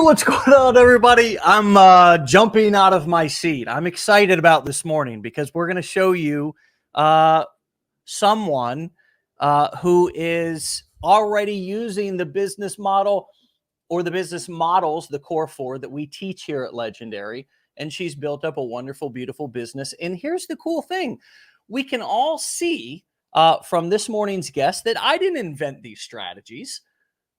what's going on, everybody? I'm jumping out of my seat. I'm excited about this morning because we're going to show you someone who is already using the business model or the business models, the core four that we teach here at Legendary. And she's built up a wonderful, beautiful business. And here's the cool thing. We can all see from this morning's guest that I didn't invent these strategies,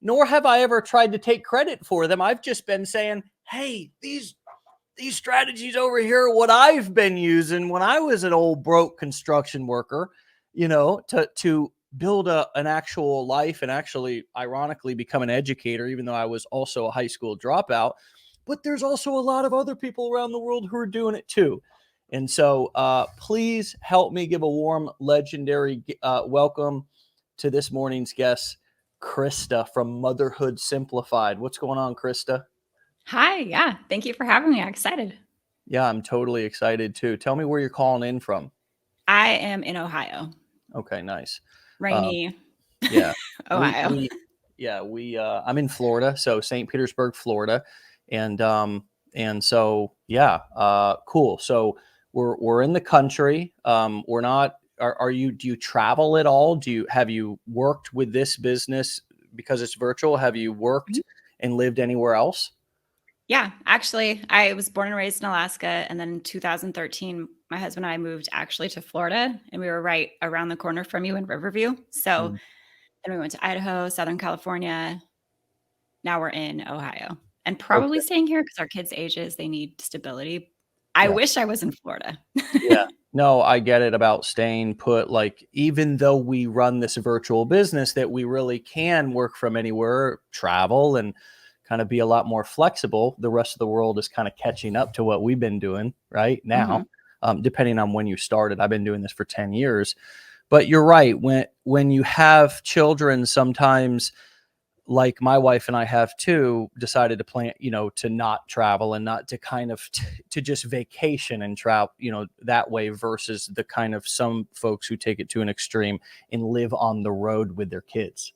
nor have I ever tried to take credit for them. I've just been saying, hey, these strategies over here are what I've been using when I was an old broke construction worker, to build an actual life and actually, ironically, become an educator, even though I was also a high school dropout. But there's also a lot of other people around the world who are doing it too. And so please help me give a warm, legendary welcome to this morning's guest, Krista from Motherhood Simplified. What's going on, Krista? Hi. Yeah. Thank you for having me. I'm excited. Yeah, I'm totally excited too. Tell me where you're calling in from. I am in Ohio. Okay, nice. Rainy. Yeah. Ohio. I'm in Florida, so St. Petersburg, Florida. And so, cool. So we're in the country. We're not, do you travel at all? Have you worked with this business because it's virtual? Have you worked and lived anywhere else? Yeah, actually, I was born and raised in Alaska. And then in 2013, my husband and I moved actually to Florida, and we were right around the corner from you in Riverview. So then we went to Idaho, Southern California. Now we're in Ohio and probably staying here because our kids' ages, they need stability. I wish I was in Florida. Yeah. No, I get it about staying put. Like, even though we run this virtual business, that we really can work from anywhere, travel, and kind of be a lot more flexible. The rest of the world is kind of catching up to what we've been doing right now, depending on when you started. I've been doing this for 10 years. But you're right. When you have children, sometimes, like my wife and I have too, decided to plan, to not travel and not to kind of to just vacation and travel, that way, versus the kind of some folks who take it to an extreme and live on the road with their kids.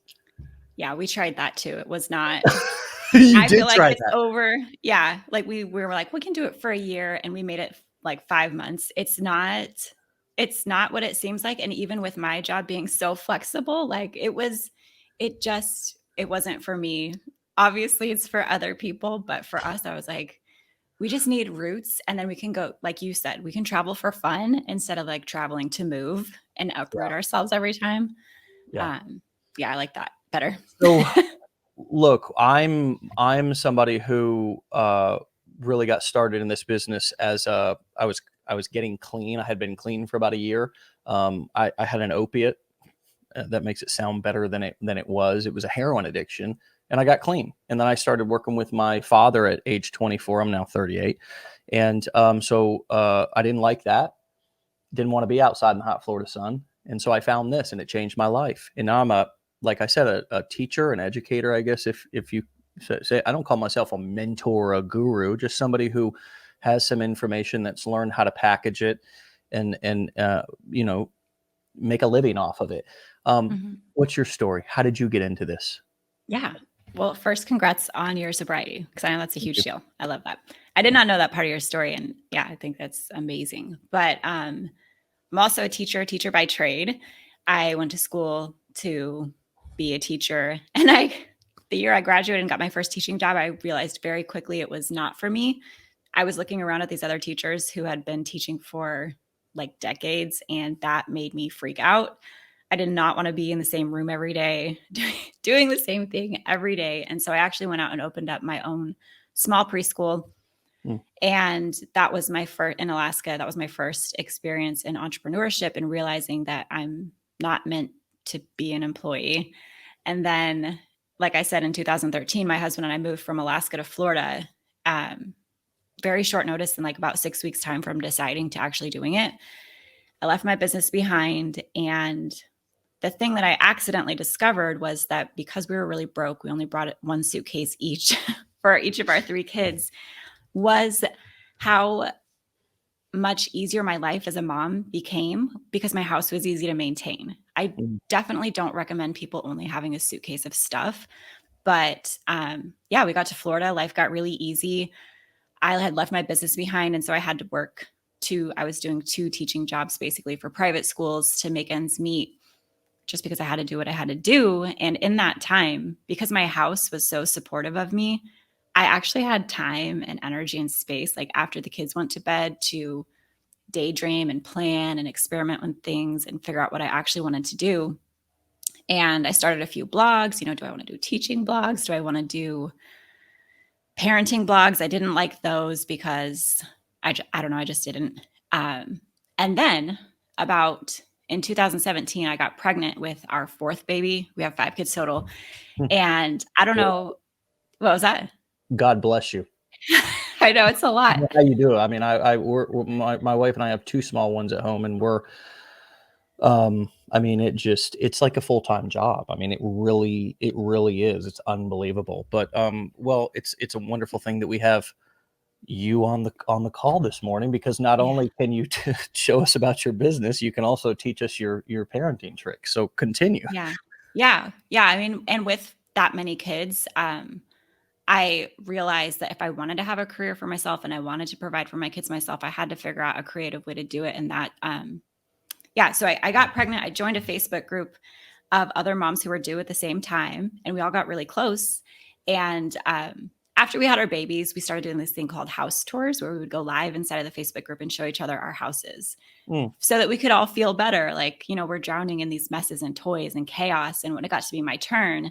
Yeah, we tried that too. It was not. I feel like it's over. Yeah, like we were like, we can do it for a year, and we made it like 5 months. It's not what it seems like. And even with my job being so flexible, like it wasn't for me. Obviously it's for other people, but for us, I was like, we just need roots. And then we can go, like you said, we can travel for fun instead of like traveling to move and uproot ourselves every time. I like that better. So look, I'm somebody who really got started in this business as I was getting clean. I had been clean for about a year. I had an opiate. That makes it sound better than it was. It was a heroin addiction, and I got clean. And then I started working with my father at age 24. I'm now 38. And so I didn't like that. Didn't want to be outside in the hot Florida sun. And so I found this, and it changed my life. And now I'm like I said, a teacher, an educator, I guess, if you say. I don't call myself a mentor or a guru, just somebody who has some information, that's learned how to package it and make a living off of it. What's your story? How did you get into this? Yeah. Well, first, congrats on your sobriety, because I know that's a huge deal. I love that. I did not know that part of your story. And yeah, I think that's amazing. But I'm also a teacher by trade. I went to school to be a teacher. And the year I graduated and got my first teaching job, I realized very quickly it was not for me. I was looking around at these other teachers who had been teaching for like decades, and that made me freak out. I did not want to be in the same room every day, doing the same thing every day. And so I actually went out and opened up my own small preschool. And that was my first in Alaska. That was my first experience in entrepreneurship and realizing that I'm not meant to be an employee. And then, like I said, in 2013, my husband and I moved from Alaska to Florida. Very short notice, in like about 6 weeks time from deciding to actually doing it. I left my business behind, and the thing that I accidentally discovered was that because we were really broke, we only brought one suitcase each for each of our 3 kids, was how much easier my life as a mom became because my house was easy to maintain. I definitely don't recommend people only having a suitcase of stuff, But yeah, we got to Florida. Life got really easy. I had left my business behind. And so I had to work I was doing 2 teaching jobs basically for private schools to make ends meet, just because I had to do what I had to do. And in that time, because my house was so supportive of me, I actually had time and energy and space, like after the kids went to bed, to daydream and plan and experiment with things and figure out what I actually wanted to do. And I started a few blogs. Do I want to do teaching blogs? Do I want to do parenting blogs? I didn't like those because I don't know. I just didn't. And then about in 2017, I got pregnant with our 4th baby. We have 5 kids total. And I don't know. What was that? God bless you. I know it's a lot. How you do it. I mean, my wife and I have 2 small ones at home, and we're, I mean, it's like a full-time job. I mean, it really is. It's unbelievable. But, well, it's a wonderful thing that we have you on the call this morning, because not only can you show us about your business, you can also teach us your parenting tricks. So continue. Yeah. I mean, and with that many kids, I realized that if I wanted to have a career for myself and I wanted to provide for my kids myself, I had to figure out a creative way to do it. And that, so I got pregnant. I joined a Facebook group of other moms who were due at the same time, and we all got really close. And after we had our babies, we started doing this thing called house tours, where we would go live inside of the Facebook group and show each other our houses so that we could all feel better. Like, we're drowning in these messes and toys and chaos. And when it got to be my turn,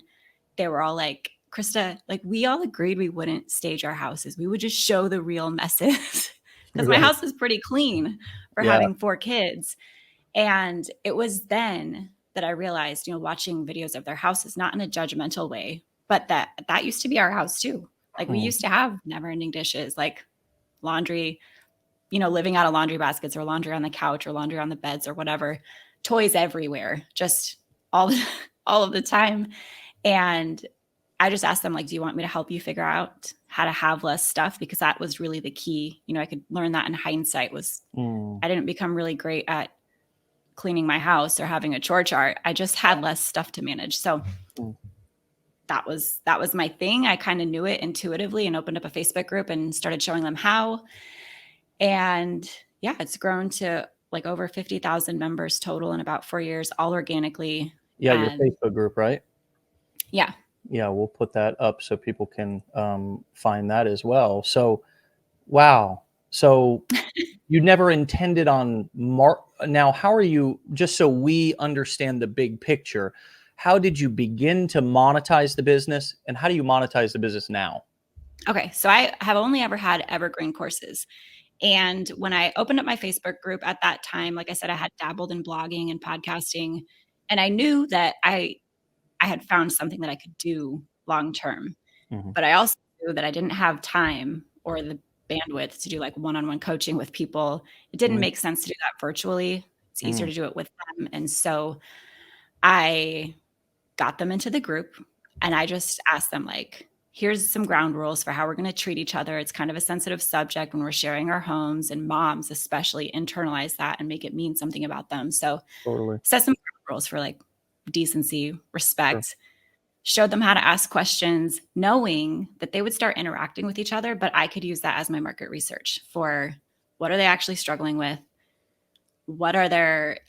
they were all like, Krista, like, we all agreed we wouldn't stage our houses. We would just show the real messes, because my house is pretty clean for having 4 kids. And it was then that I realized, watching videos of their houses, not in a judgmental way, but that used to be our house too. Like, we used to have never ending dishes, like laundry, living out of laundry baskets, or laundry on the couch, or laundry on the beds, or whatever, toys everywhere, just all of the time. And I just asked them, like, do you want me to help you figure out how to have less stuff? Because that was really the key. I could learn that in hindsight. I didn't become really great at cleaning my house or having a chore chart. I just had less stuff to manage. So that was my thing. I kind of knew it intuitively and opened up a Facebook group and started showing them how. And yeah, it's grown to like over 50,000 members total in about 4 years, all organically. Yeah, your Facebook group, right? Yeah. Yeah, we'll put that up so people can find that as well. So, wow. So you never intended on now, how are you, just so we understand the big picture, how did you begin to monetize the business, and how do you monetize the business now? Okay. So I have only ever had evergreen courses. And when I opened up my Facebook group at that time, like I said, I had dabbled in blogging and podcasting, and I knew that I had found something that I could do long term. But I also knew that I didn't have time or the bandwidth to do like one-on-one coaching with people. It didn't make sense to do that virtually. It's easier to do it with them. And so I got them into the group, and I just asked them, like, here's some ground rules for how we're going to treat each other. It's kind of a sensitive subject when we're sharing our homes, and moms especially internalize that and make it mean something about them. So set some ground rules for like decency, respect, showed them how to ask questions, knowing that they would start interacting with each other, but I could use that as my market research for what are they actually struggling with? What are their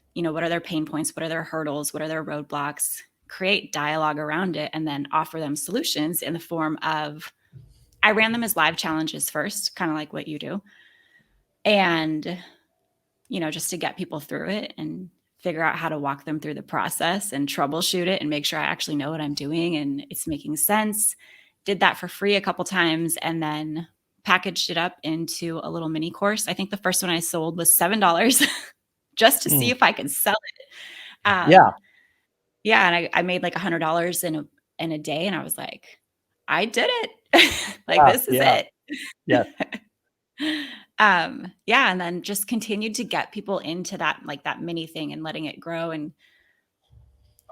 pain points? What are their hurdles? What are their roadblocks? Create dialogue around it, and then offer them solutions in the form of, I ran them as live challenges first, kind of like what you do. And, just to get people through it and figure out how to walk them through the process and troubleshoot it and make sure I actually know what I'm doing and it's making sense. Did that for free a couple times, and then packaged it up into a little mini course. I think the first one I sold was $7 just to see if I could sell it. Yeah. And I made like $100 in a day. And I was like, I did it. Like, this is it. Yeah. And then just continued to get people into that, like that mini thing, and letting it grow and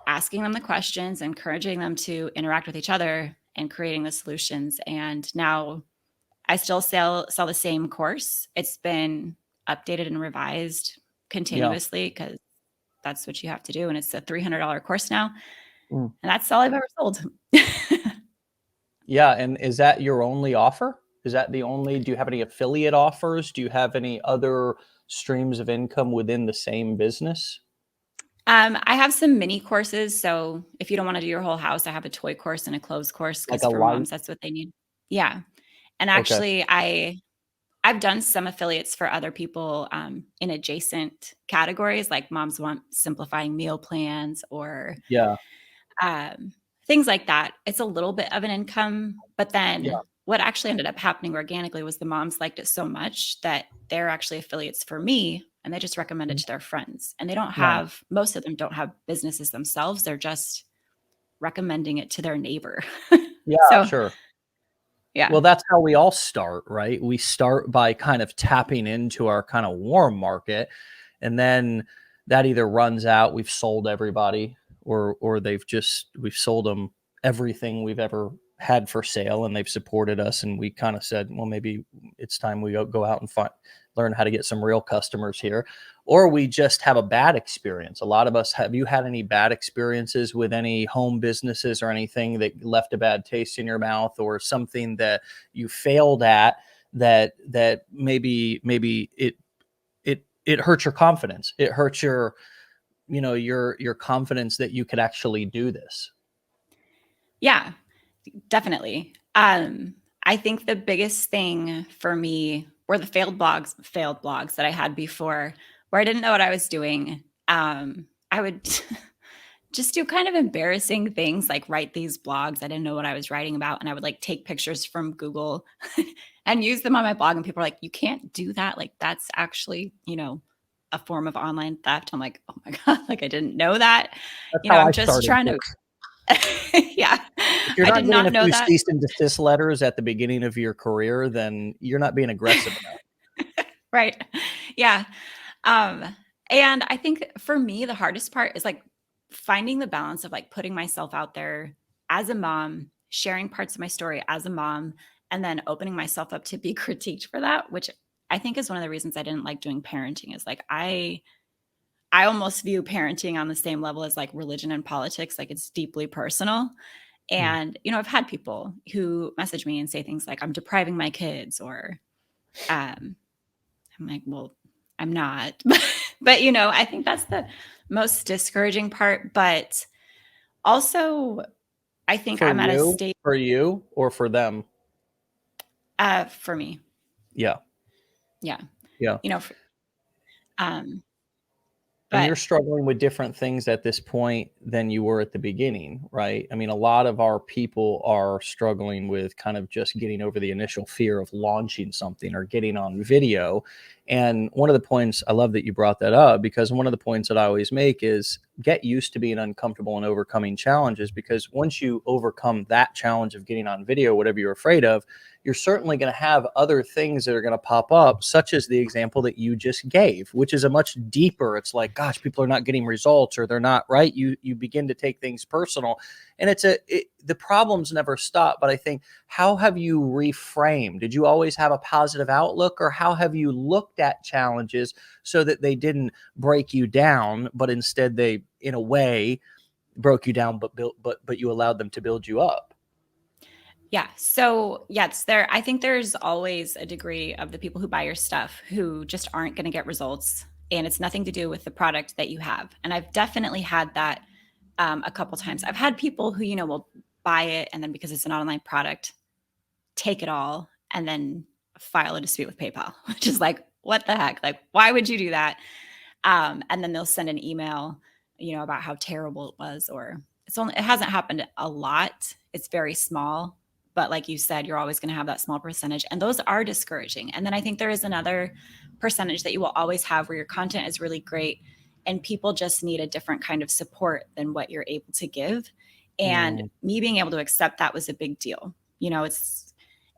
asking them the questions, encouraging them to interact with each other and creating the solutions. And now I still sell the same course. It's been updated and revised continuously because that's what you have to do. And it's a $300 course now. And that's all I've ever sold. Yeah. And is that your only offer? Is that the only, do you have any affiliate offers? Do you have any other streams of income within the same business? I have some mini courses. So if you don't want to do your whole house, I have a toy course and a clothes course Like because a for light? moms, that's what they need. Yeah. And Okay. actually, I've done some affiliates for other people in adjacent categories, like moms want simplifying meal plans or Yeah. um, things like that. It's a little bit of an income, but Yeah. then what actually ended up happening organically was the moms liked it so much that they're actually affiliates for me and they just recommend it to their friends. And they don't Nice. have, most of them don't have businesses themselves. They're just recommending it to their neighbor. Yeah, So, sure. yeah. Well, that's how we all start, right? We start by kind of tapping into our kind of warm market, and then that either runs out, we've sold everybody, or we've sold them everything we've ever had for sale, and they've supported us, and we kind of said, well, maybe it's time we go out and learn how to get some real customers here, or we just have a bad experience. A lot of us, have you had any bad experiences with any home businesses or anything that left a bad taste in your mouth, or something that you failed at that maybe it hurt your confidence, it hurt your, your confidence that you could actually do this? Yeah, definitely. I think the biggest thing for me were the failed blogs that I had before where I didn't know what I was doing. I would just do kind of embarrassing things like write these blogs. I didn't know what I was writing about. And I would like take pictures from Google and use them on my blog. And people are like, you can't do that. Like, that's actually, a form of online theft. I'm like, oh my God, like I didn't know that. That's how I'm I just started trying to, this. yeah, If you're I not did getting not a know few that. cease and desist letters at the beginning of your career, then you're not being aggressive enough. Right. Yeah. Um, and I think for me, the hardest part is like finding the balance of like putting myself out there as a mom, sharing parts of my story as a mom, and then opening myself up to be critiqued for that, which I think is one of the reasons I didn't like doing parenting is like I almost view parenting on the same level as like religion and politics, like it's deeply personal. Mm. And I've had people who message me and say things like I'm depriving my kids or um I'm like, well, I'm not. But I think that's the most discouraging part. But also, I think I'm at a state For you or for them? for me. Yeah. Yeah. Yeah. You know, f um, And but you're struggling with different things at this point than you were at the beginning, right? I mean, a lot of our people are struggling with kind of just getting over the initial fear of launching something or getting on video. And one of the points, I love that you brought that up, because one of the points that I always make is get used to being uncomfortable and overcoming challenges, because once you overcome that challenge of getting on video, whatever you're afraid of, you're certainly going to have other things that are going to pop up, such as the example that you just gave, which is a much deeper, it's like, gosh, people are not getting results, or they're not right. You begin to take things personal, and the problems never stop. But I think, how have you reframed? Did you always have a positive outlook, or how have you looked at challenges so that they didn't break you down, but instead they, in a way, broke you down, but you allowed them to build you up? yeah. So, yes, I think there's always a degree of the people who buy your stuff who just aren't going to get results. And it's nothing to do with the product that you have. And I've definitely had that a couple times. I've had people who, will buy it and then because it's an online product, take it all and then file a dispute with PayPal, which is like, what the heck? Like, why would you do that? And then they'll send an email, about how terrible it was, or it hasn't happened a lot. It's very small, but like you said, you're always going to have that small percentage. And those are discouraging. And then I think there is another percentage that you will always have where your content is really great and people just need a different kind of support than what you're able to give. And Mm, me being able to accept that was a big deal.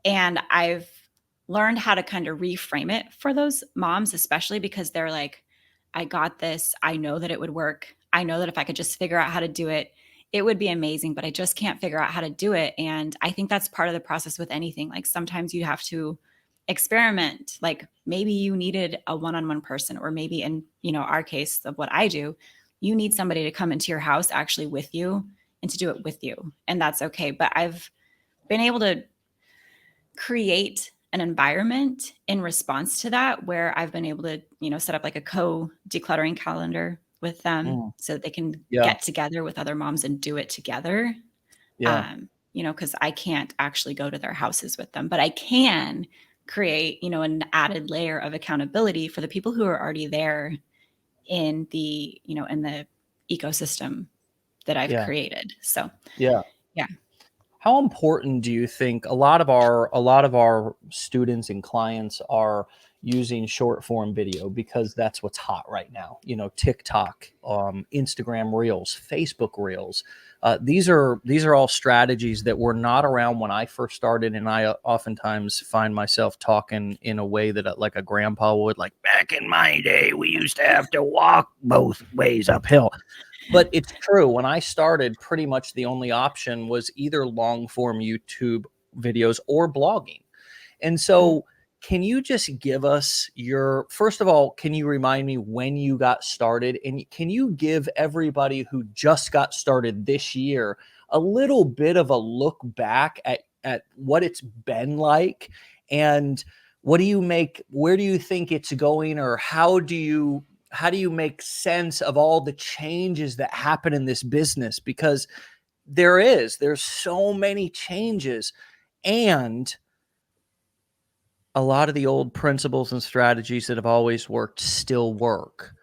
And I've learned how to kind of reframe it for those moms, especially because they're like, I got this. I know that it would work. I know that if I could just figure out how to do it, it would be amazing, but I just can't figure out how to do it. And I think that's part of the process with anything. Like sometimes you have to experiment. Like maybe you needed a one-on-one person, or maybe in, our case of what I do, you need somebody to come into your house actually with you and to do it with you. And that's okay. But I've been able to create an environment in response to that where I've been able to, set up like a decluttering calendar with them so that they can Yeah. get together with other moms and do it together. Yeah. Because I can't actually go to their houses with them, but I can create, an added layer of accountability for the people who are already there in the, in the ecosystem that I've Yeah. created. So, Yeah. yeah. How important do you think a lot of our students and clients are using short form video because that's what's hot right now? TikTok, Instagram Reels, Facebook Reels. These are all strategies that were not around when I first started, and I oftentimes find myself talking in a way that like a grandpa would, like, back in my day, we used to have to walk both ways uphill. But it's true. When I started, pretty much the only option was either long form YouTube videos or blogging. And so, can you just give us first of all, can you remind me when you got started? And can you give everybody who just got started this year a little bit of a look back at what it's been like? And where do you think it's going? Or how do you make sense of all the changes that happen in this business? Because there's so many changes, and a lot of the old principles and strategies that have always worked still work.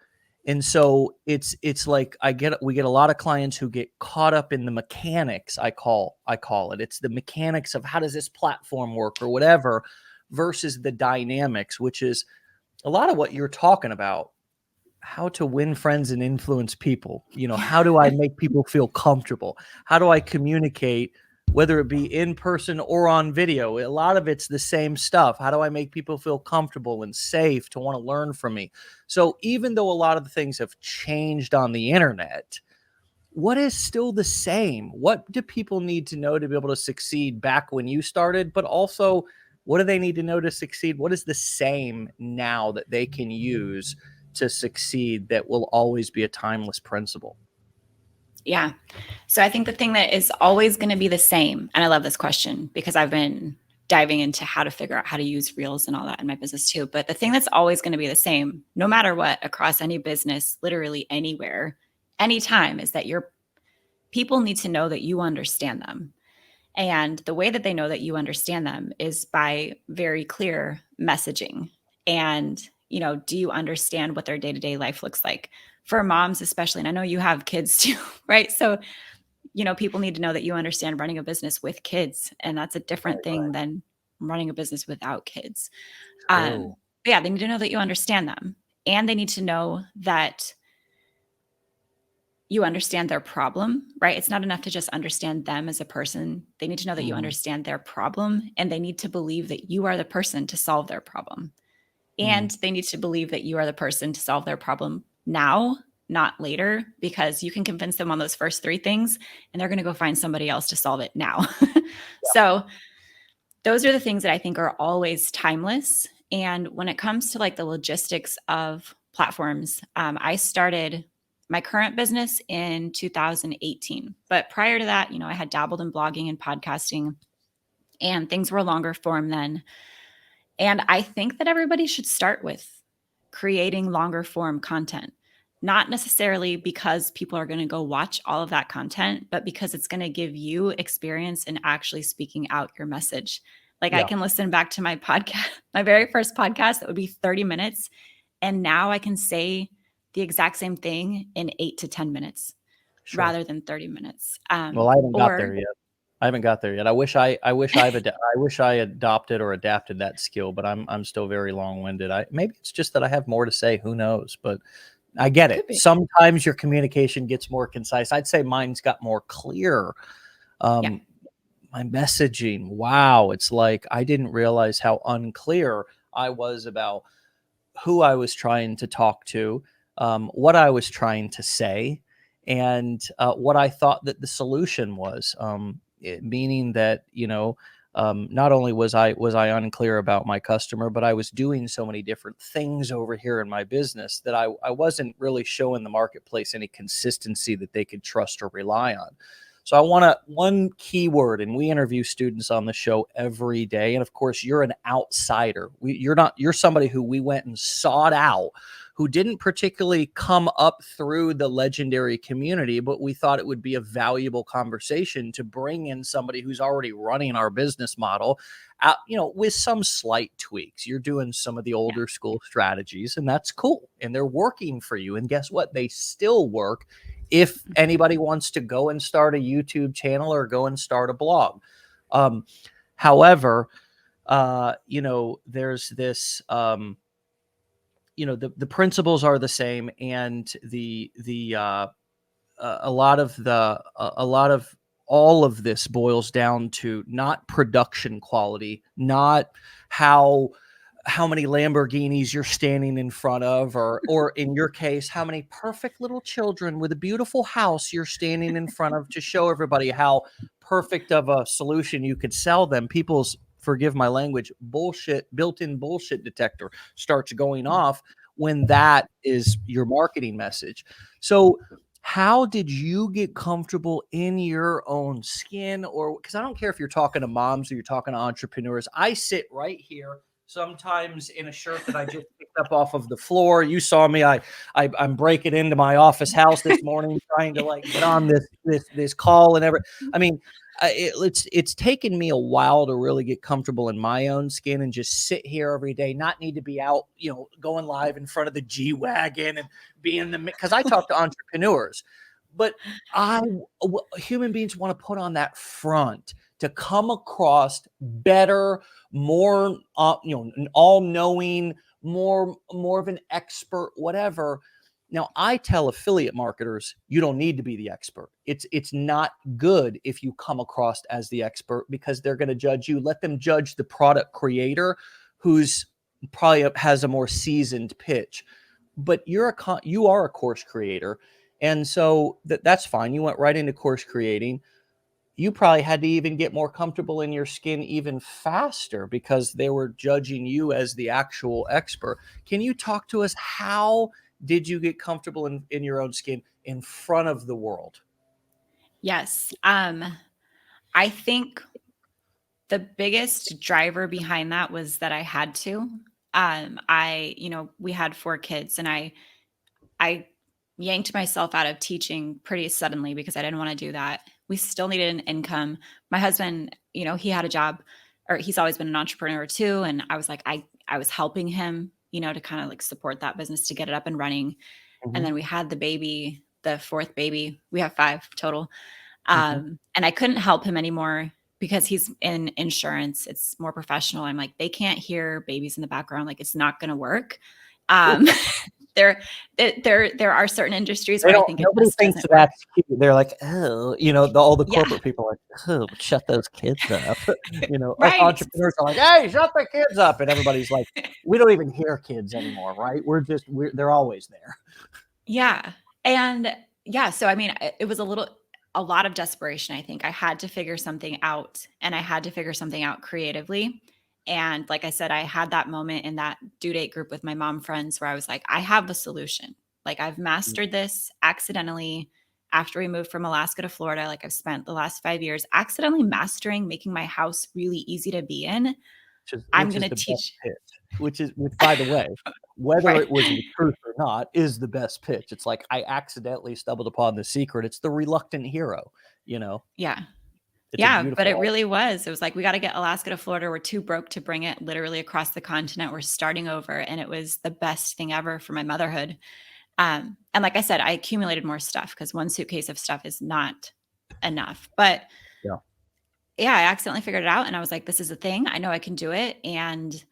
And so it's like we get a lot of clients who get caught up in the mechanics. I call it. It's the mechanics of how does this platform work or whatever, versus the dynamics, which is a lot of what you're talking about. How to win friends and influence people. How do I make people feel comfortable? How do I communicate, whether it be in person or on video? A lot of it's the same stuff. How do I make people feel comfortable and safe to want to learn from me? So even though a lot of the things have changed on the internet, what is still the same? What do people need to know to be able to succeed back when you started? But also, what do they need to know to succeed? What is the same now that they can use to succeed that will always be a timeless principle? Yeah. So I think the thing that is always going to be the same, and I love this question because I've been diving into how to figure out how to use Reels and all that in my business too. But the thing that's always going to be the same, no matter what, across any business, literally anywhere, anytime, is that your people need to know that you understand them. And the way that they know that you understand them is by very clear messaging. And, do you understand what their day-to-day life looks like? For moms, especially, and I know you have kids too, right? So, people need to know that you understand running a business with kids. And that's a different thing than running a business without kids. True. Yeah, they need to know that you understand them. And they need to know that you understand their problem, right? It's not enough to just understand them as a person. They need to know that you understand their problem, and they need to believe that you are the person to solve their problem. And they need to believe that you are the person to solve their problem now, not later, because you can convince them on those first three things and they're going to go find somebody else to solve it now. So those are the things that I think are always timeless. And when it comes to like the logistics of platforms, I started my current business in 2018. But prior to that, I had dabbled in blogging and podcasting, and things were longer form then. And I think that everybody should start with creating longer form content, not necessarily because people are going to go watch all of that content, but because it's going to give you experience in actually speaking out your message. Like I can listen back to my podcast, my very first podcast that would be 30 minutes. And now I can say the exact same thing in 8 to 10 minutes rather than 30 minutes. Well, I haven't got there yet. I wish I adopted or adapted that skill, but I'm still very long-winded. Maybe it's just that I have more to say. Who knows? But I get it. Sometimes your communication gets more concise. I'd say mine's got more clear. My messaging. Wow. It's like I didn't realize how unclear I was about who I was trying to talk to, what I was trying to say, and what I thought that the solution was. Meaning that, not only was I unclear about my customer, but I was doing so many different things over here in my business that I wasn't really showing the marketplace any consistency that they could trust or rely on. So I want to, one keyword, and we interview students on the show every day. And of course, you're an outsider. You're somebody who we went and sought out, who didn't particularly come up through the legendary community, but we thought it would be a valuable conversation to bring in somebody who's already running our business model, with some slight tweaks. You're doing some of the older school strategies, and that's cool. And they're working for you. And guess what? They still work if anybody wants to go and start a YouTube channel or go and start a blog. However, there's this, the principles are the same, and a lot of all of this boils down to not production quality, not how many Lamborghinis you're standing in front of, or in your case, how many perfect little children with a beautiful house you're standing in front of to show everybody how perfect of a solution you could sell them. People's, forgive my language, built-in bullshit detector starts going off when that is your marketing message. So how did you get comfortable in your own skin? Or, because I don't care if you're talking to moms or you're talking to entrepreneurs, I sit right here sometimes in a shirt that I just picked up off of the floor. You saw me. I'm breaking into my office house this morning, trying to like get on this call and everything. I mean, it's taken me a while to really get comfortable in my own skin and just sit here every day, not need to be out, going live in front of the G-Wagon and being because I talk to entrepreneurs, but human beings want to put on that front to come across better, more, all-knowing, more of an expert, whatever. Now, I tell affiliate marketers, you don't need to be the expert. It's not good if you come across as the expert, because they're going to judge you. Let them judge the product creator, who's probably has a more seasoned pitch. But you are a course creator, and so that's fine. You went right into course creating. You probably had to even get more comfortable in your skin even faster because they were judging you as the actual expert. Can you talk to us? How did you get comfortable in your own skin in front of the world? Yes. I think the biggest driver behind that was that I had to. We had 4 kids, and I yanked myself out of teaching pretty suddenly because I didn't want to do that. We still needed an income. My husband, he had a job, or he's always been an entrepreneur too. And I was like, I was helping him, to kind of like support that business to get it up and running. And then we had the baby, the 4th baby. We have 5 total. And I couldn't help him anymore because he's in insurance. It's more professional. I'm like, they can't hear babies in the background. Like, it's not going to work. There are certain industries where I think nobody thinks that's cute. They're like, oh, all the corporate people are like, oh, shut those kids up. Us Right. entrepreneurs are like, hey, shut the kids up, and everybody's like, we don't even hear kids anymore, right? They're always there. Yeah, and so I mean, it was a lot of desperation. I think I had to figure something out, and I had to figure something out creatively. And like I said, I had that moment in that due date group with my mom friends where I was like, I have a solution. Like, I've mastered this accidentally after we moved from Alaska to Florida. Like, I've spent the last 5 years accidentally mastering making my house really easy to be in. I'm going to teach. Which, by the way, whether Right. it was the truth or not, is the best pitch. It's like, I accidentally stumbled upon the secret. It's the reluctant hero, Yeah. It's But it really was. It was like, we got to get Alaska to Florida. We're too broke to bring it literally across the continent. We're starting over. And it was the best thing ever for my motherhood. And like I said, I accumulated more stuff because one suitcase of stuff is not enough. But I accidentally figured it out. And I was like, this is a thing. I know I can do it. And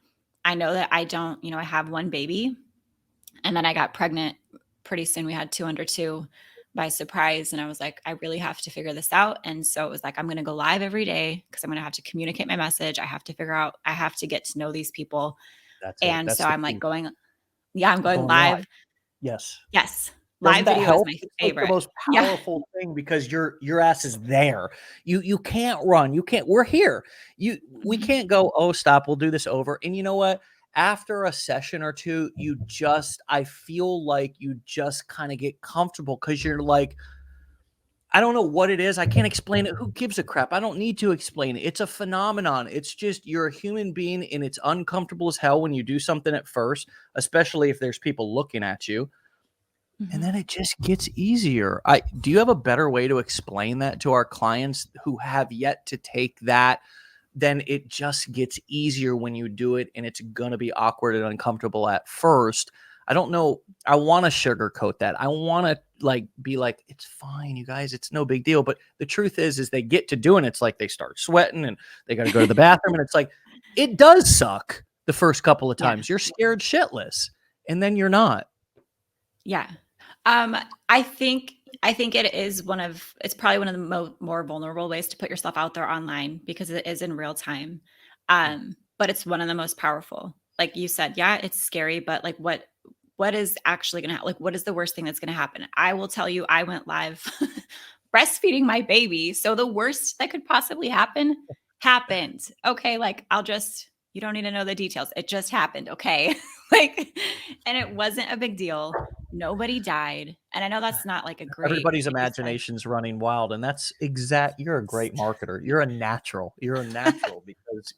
I know that I have 1 baby. And then I got pregnant pretty soon. We had 2 under 2 by surprise. And I was like, I really have to figure this out. And so it was like, I'm going to go live every day because I'm going to have to communicate my message. I have to get to know these people. So I'm like I'm going live. Yes. Yes. Doesn't Live that video help? is my It's favorite. like the most powerful thing, because your ass is there. You can't run. You can't. We're here. We can't go, oh, stop, we'll do this over. And you know what? After a session or two, I feel like you just kind of get comfortable, because you're like, I don't know what it is. I can't explain it. Who gives a crap? I don't need to explain it. It's a phenomenon. It's just you're a human being and it's uncomfortable as hell when you do something at first, especially if there's people looking at you. And then it just gets easier. Do you have a better way to explain that to our clients who have yet to take that? Then it just gets easier when you do it, and it's going to be awkward and uncomfortable at first. I don't know. I want to sugarcoat that. I want to be like, it's fine, you guys. It's no big deal. But the truth is they get to doing it. It's like they start sweating and they got to go to the bathroom. And it's like, it does suck the first couple of times. You're scared shitless, and then you're not. Yeah. I think it is it's probably one of the more vulnerable ways to put yourself out there online, because it is in real time. But it's one of the most powerful. Like you said, yeah, it's scary, but like what is actually going to happen? Like, what is the worst thing that's going to happen? I will tell you, I went live breastfeeding my baby. So the worst that could possibly happen happened. Okay. Like you don't need to know the details. It just happened. Okay. And it wasn't a big deal. Nobody died. And I know that's not like a great. Everybody's imagination's running wild. And that's you're a great marketer. You're a natural because,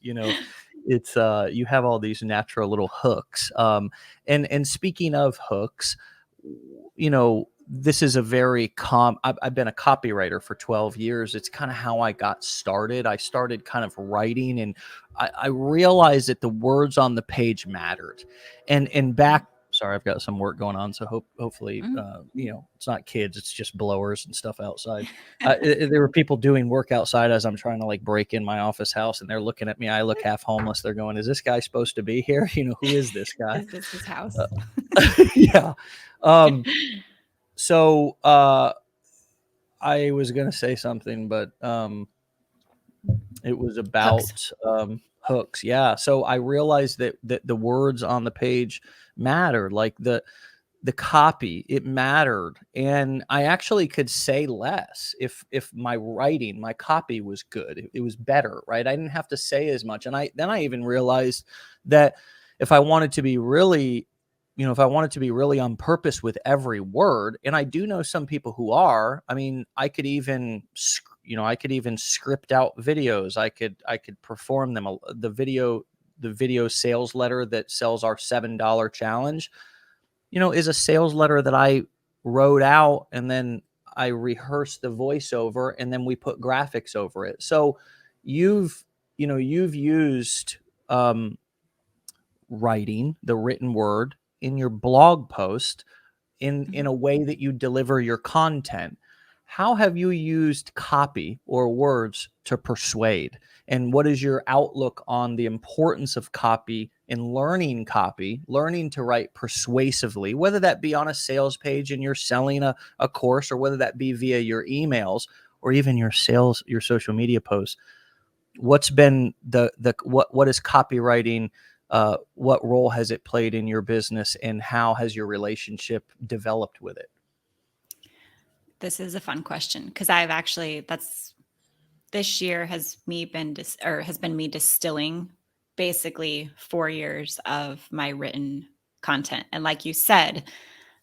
it's, you have all these natural little hooks. And speaking of hooks, this is a very I've been a copywriter for 12 years. It's kind of how I got started. I started kind of writing, and I realized that the words on the page mattered. And back, sorry, I've got some work going on, so hopefully, it's not kids, it's just blowers and stuff outside. There were people doing work outside as I'm trying to break in my office house, and they're looking at me. I look half homeless. They're going, "Is this guy supposed to be here? Who is this guy? Is this his house?" Yeah. So I was going to say something, but it was about hooks. Yeah. So I realized that the words on the page mattered, like the copy, it mattered. And I actually could say less if my copy was good. It was better, right? I didn't have to say as much. And then I even realized that if I wanted to be really on purpose with every word, and I do know some people who are, I could even script out videos. I could perform them. The video sales letter that sells our $7 challenge, is a sales letter that I wrote out, and then I rehearsed the voiceover, and then we put graphics over it. So you've used writing, the written word, in your blog post in a way that you deliver your content. How have you used copy or words to persuade? And what is your outlook on the importance of copy in learning to write persuasively, whether that be on a sales page and you're selling a course, or whether that be via your emails or even your social media posts? What's been what is copywriting? What role has it played in your business, and how has your relationship developed with it? This is a fun question, because this year has been me distilling basically 4 years of my written content. And like you said,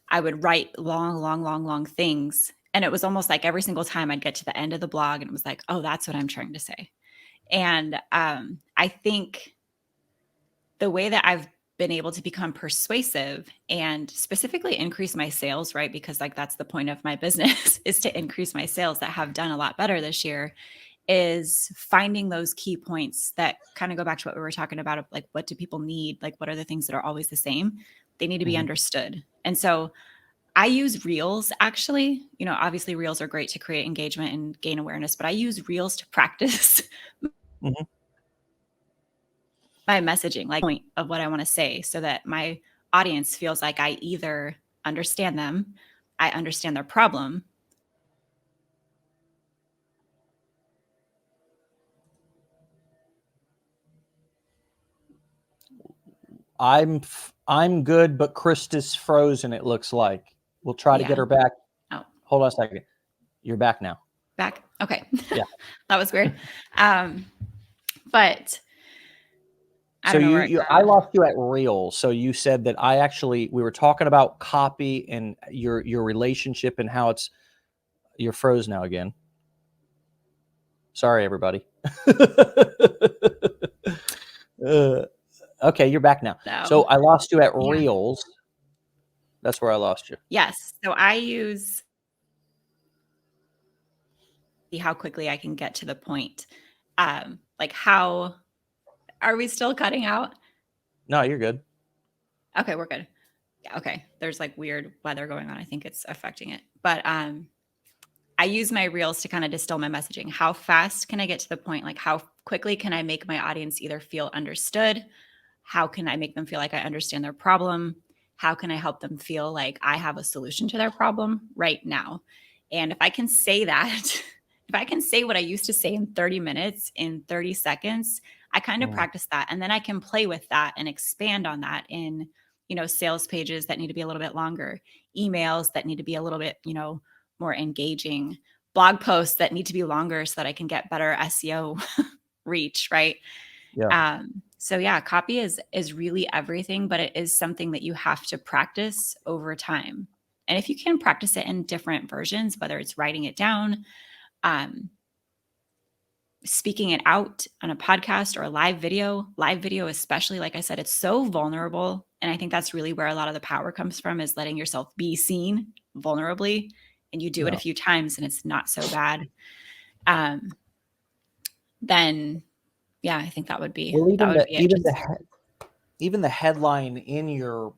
I would write long things. And it was almost like every single time I'd get to the end of the blog and it was like, oh, that's what I'm trying to say. And I think the way that I've been able to become persuasive and specifically increase my sales, right? Because that's the point of my business, is to increase my sales, that have done a lot better this year, is finding those key points that kind of go back to what we were talking about, like, what do people need? Like, what are the things that are always the same? They need to be understood. And so I use reels, actually. Obviously reels are great to create engagement and gain awareness, but I use reels to practice my messaging, like point of what I want to say, so that my audience feels like I either understand them, I understand their problem. I'm good, but Krista's frozen, it looks like. We'll try to get her back. Oh, hold on a second. You're back now. Back. Okay. Yeah. That was weird. But so I lost you at reels. So you said that we were talking about copy and your relationship and how it's You're froze now again. Sorry, everybody. Okay, you're back now. No. So I lost you at Yeah. Reels. That's where I lost you. Yes. So I use how quickly I can get to the point. Like how are we still cutting out? No, you're good. Okay, we're good. Yeah, okay. There's like weird weather going on. I think it's affecting it. But I use my reels to kind of distill my messaging. How fast can I get to the point? Like how quickly can I make my audience either feel understood? How can I make them feel like I understand their problem? How can I help them feel like I have a solution to their problem right now? And if I can say that, if I can say what I used to say in 30 minutes, in 30 seconds, I kind of practice that. And then I can play with that and expand on that in, sales pages that need to be a little bit longer, emails that need to be a little bit, more engaging, blog posts that need to be longer so that I can get better SEO reach, right? Yeah. So yeah, copy is really everything, but it is something that you have to practice over time. And if you can practice it in different versions, whether it's writing it down, speaking it out on a podcast or a live video, especially, like I said, it's so vulnerable. And I think that's really where a lot of the power comes from, is letting yourself be seen vulnerably. And you do it a few times and it's not so bad. Then yeah, I think that would be, even the headline in your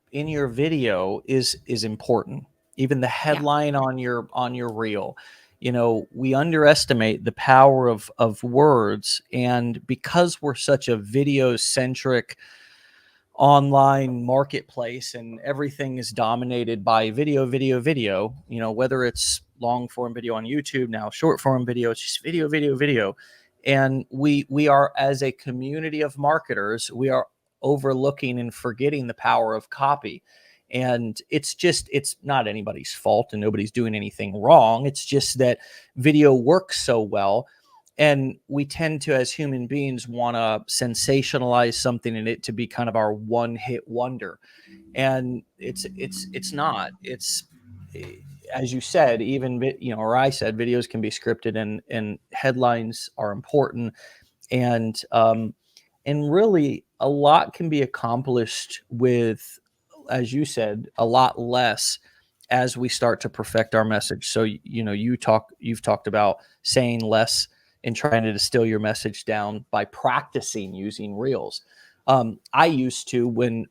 video is important. Even the headline on your reel. We underestimate the power of words, and because we're such a video centric online marketplace and everything is dominated by video, whether it's long form video on YouTube, now short form video, it's just video. And we are, as a community of marketers, we are overlooking and forgetting the power of copy. And it's not anybody's fault and nobody's doing anything wrong. It's just that video works so well. And we tend to, as human beings, want to sensationalize something in it to be kind of our one hit wonder. And it's not. It's, as you said, even, or I said, videos can be scripted, and headlines are important. And really a lot can be accomplished with, as you said, a lot less as we start to perfect our message. So, you've talked about saying less and trying to distill your message down by practicing using reels. I used to, when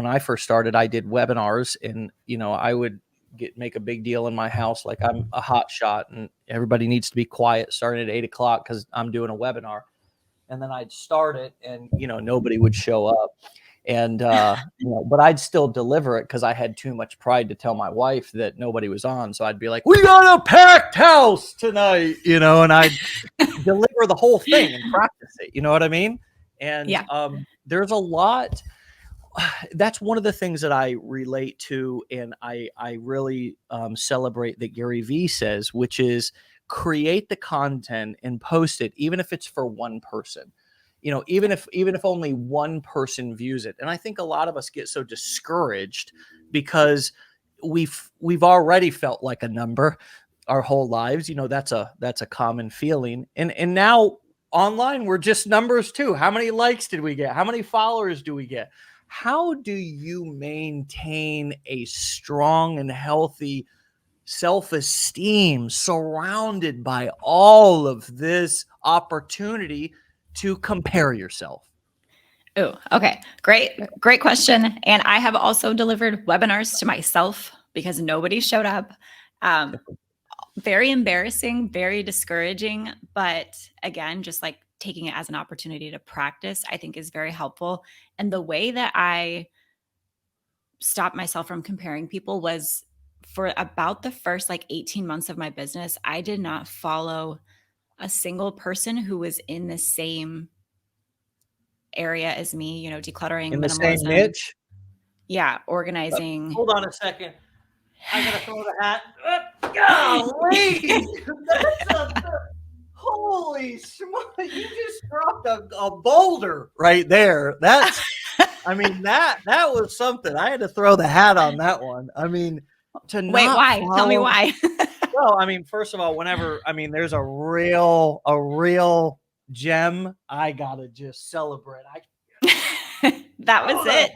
I first started, I did webinars, and, I would make a big deal in my house. Like, I'm a hot shot and everybody needs to be quiet starting at 8:00 because I'm doing a webinar. And then I'd start it and, nobody would show up. And, but I'd still deliver it because I had too much pride to tell my wife that nobody was on. So I'd be like, we got a packed house tonight, and I'd deliver the whole thing and practice it. You know what I mean? And there's a lot. That's one of the things that I relate to. And I really celebrate that Gary Vee says, which is create the content and post it, even if it's for one person. Even if only one person views it. And I think a lot of us get so discouraged because we've already felt like a number our whole lives. That's a common feeling. And now online, we're just numbers too. How many likes did we get? How many followers do we get? How do you maintain a strong and healthy self-esteem surrounded by all of this opportunity to compare yourself? Oh, okay. Great question. And I have also delivered webinars to myself because nobody showed up. Very embarrassing, very discouraging. But again, just like taking it as an opportunity to practice, I think is very helpful. And the way that I stopped myself from comparing people was, for about the first 18 months of my business, I did not follow a single person who was in the same area as me, decluttering, In the minimalism. same niche? Yeah, organizing. Hold on a second. I gotta throw the hat. Golly! Holy smoke! You just dropped a boulder right there. That's, that was something. I had to throw the hat on that one. Wait, why? Tell me why. Well, I mean, first of all, whenever, I mean, there's a real gem, I gotta just celebrate. That was it.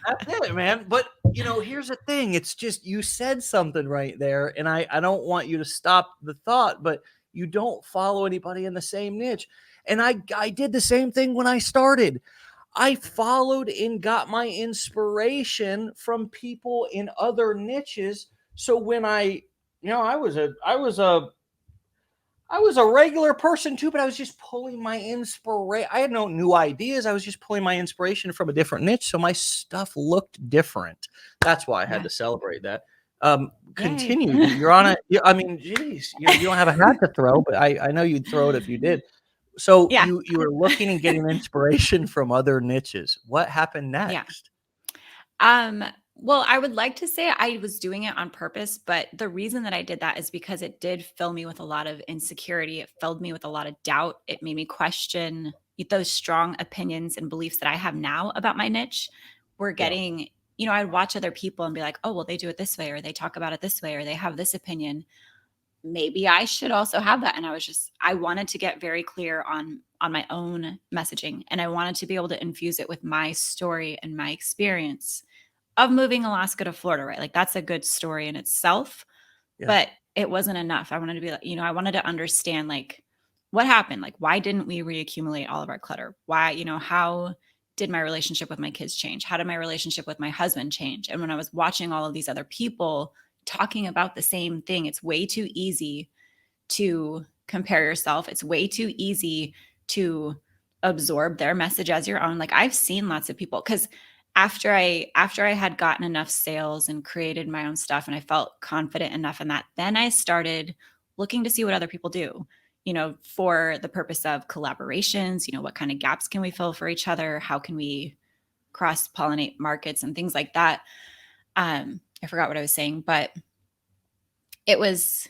That's it, man. But here's the thing. It's just, you said something right there, and I don't want you to stop the thought, but you don't follow anybody in the same niche. And I did the same thing when I started. I followed and got my inspiration from people in other niches. So when I was a regular person too, but I was just pulling my inspiration. I had no new ideas. I was just pulling my inspiration from a different niche. So my stuff looked different. That's why I had to celebrate that. Continue. You're on it. I mean, geez, you don't have a hat to throw, but I know you'd throw it if you did. So Yeah. you were looking and getting inspiration from other niches. What happened next? Well, I would like to say I was doing it on purpose, but the reason that I did that is because it did fill me with a lot of insecurity. It filled me with a lot of doubt. It made me question those strong opinions and beliefs that I have now about my niche. We're getting, I'd watch other people and be like, oh, well, they do it this way, or they talk about it this way, or they have this opinion. Maybe I should also have that. And I wanted to get very clear on my own messaging, and I wanted to be able to infuse it with my story and my experience of moving Alaska to Florida, right? Like, that's a good story in itself, but it wasn't enough. I wanted to be like, I wanted to understand, like, what happened? Like, why didn't we reaccumulate all of our clutter? Why, how did my relationship with my kids change? How did my relationship with my husband change? And when I was watching all of these other people talking about the same thing, it's way too easy to compare yourself. It's way too easy to absorb their message as your own. Like, I've seen lots of people, because after I had gotten enough sales and created my own stuff, and I felt confident enough in that, then I started looking to see what other people do, for the purpose of collaborations. What kind of gaps can we fill for each other? How can we cross-pollinate markets and things like that? I forgot what I was saying, but it was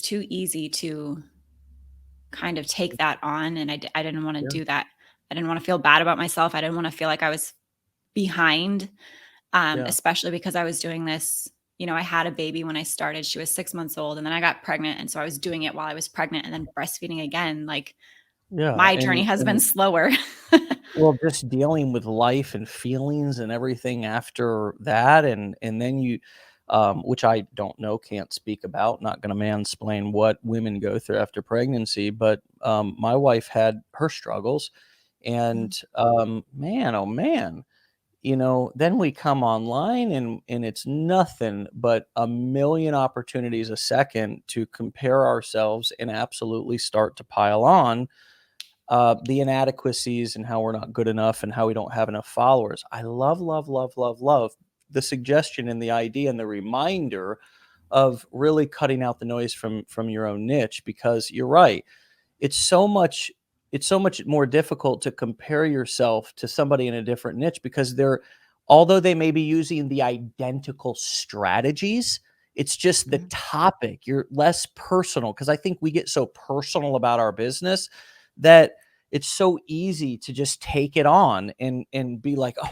too easy to kind of take that on. And I didn't want to do that. I didn't want to feel bad about myself. I didn't want to feel like I was behind, especially because I was doing this. I had a baby when I started. She was 6 months old, and then I got pregnant. And so I was doing it while I was pregnant, and then breastfeeding again. Like, my journey has been slower. Well, just dealing with life and feelings and everything after that. And then you, which I don't know, can't speak about, not going to mansplain what women go through after pregnancy, but my wife had her struggles, and man, oh man, then we come online, and it's nothing but a million opportunities a second to compare ourselves and absolutely start to pile on the inadequacies and how we're not good enough and how we don't have enough followers. I love, love, love, love, love the suggestion and the idea and the reminder of really cutting out the noise from your own niche, because you're right. It's so much more difficult to compare yourself to somebody in a different niche, because although they may be using the identical strategies, it's just the topic. You're less personal, because I think we get so personal about our business that it's so easy to just take it on and be like, I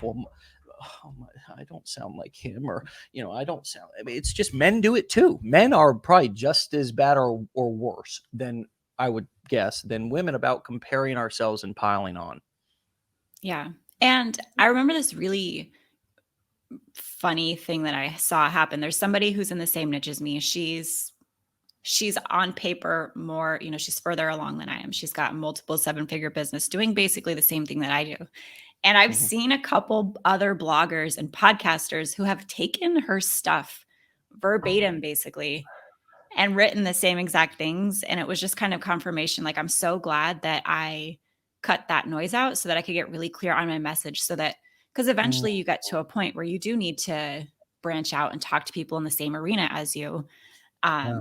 don't sound like him, or I don't sound. I mean, it's just, men do it too. Men are probably just as bad or worse than, I would guess, than women about comparing ourselves and piling on. Yeah. And I remember this really funny thing that I saw happen. There's somebody who's in the same niche as me. She's on paper more, she's further along than I am. She's got multiple 7-figure business doing basically the same thing that I do. And I've seen a couple other bloggers and podcasters who have taken her stuff verbatim, basically, and written the same exact things. And it was just kind of confirmation. Like, I'm so glad that I cut that noise out so that I could get really clear on my message, so that, because eventually you get to a point where you do need to branch out and talk to people in the same arena as you,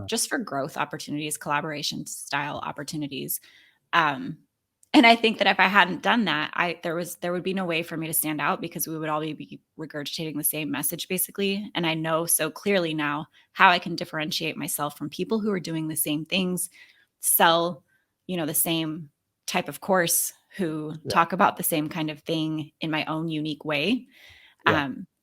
just for growth opportunities, collaboration style opportunities. And I think that if I hadn't done that, there would be no way for me to stand out, because we would all be regurgitating the same message, basically. And I know so clearly now how I can differentiate myself from people who are doing the same things, sell, the same type of course, who talk about the same kind of thing in my own unique way.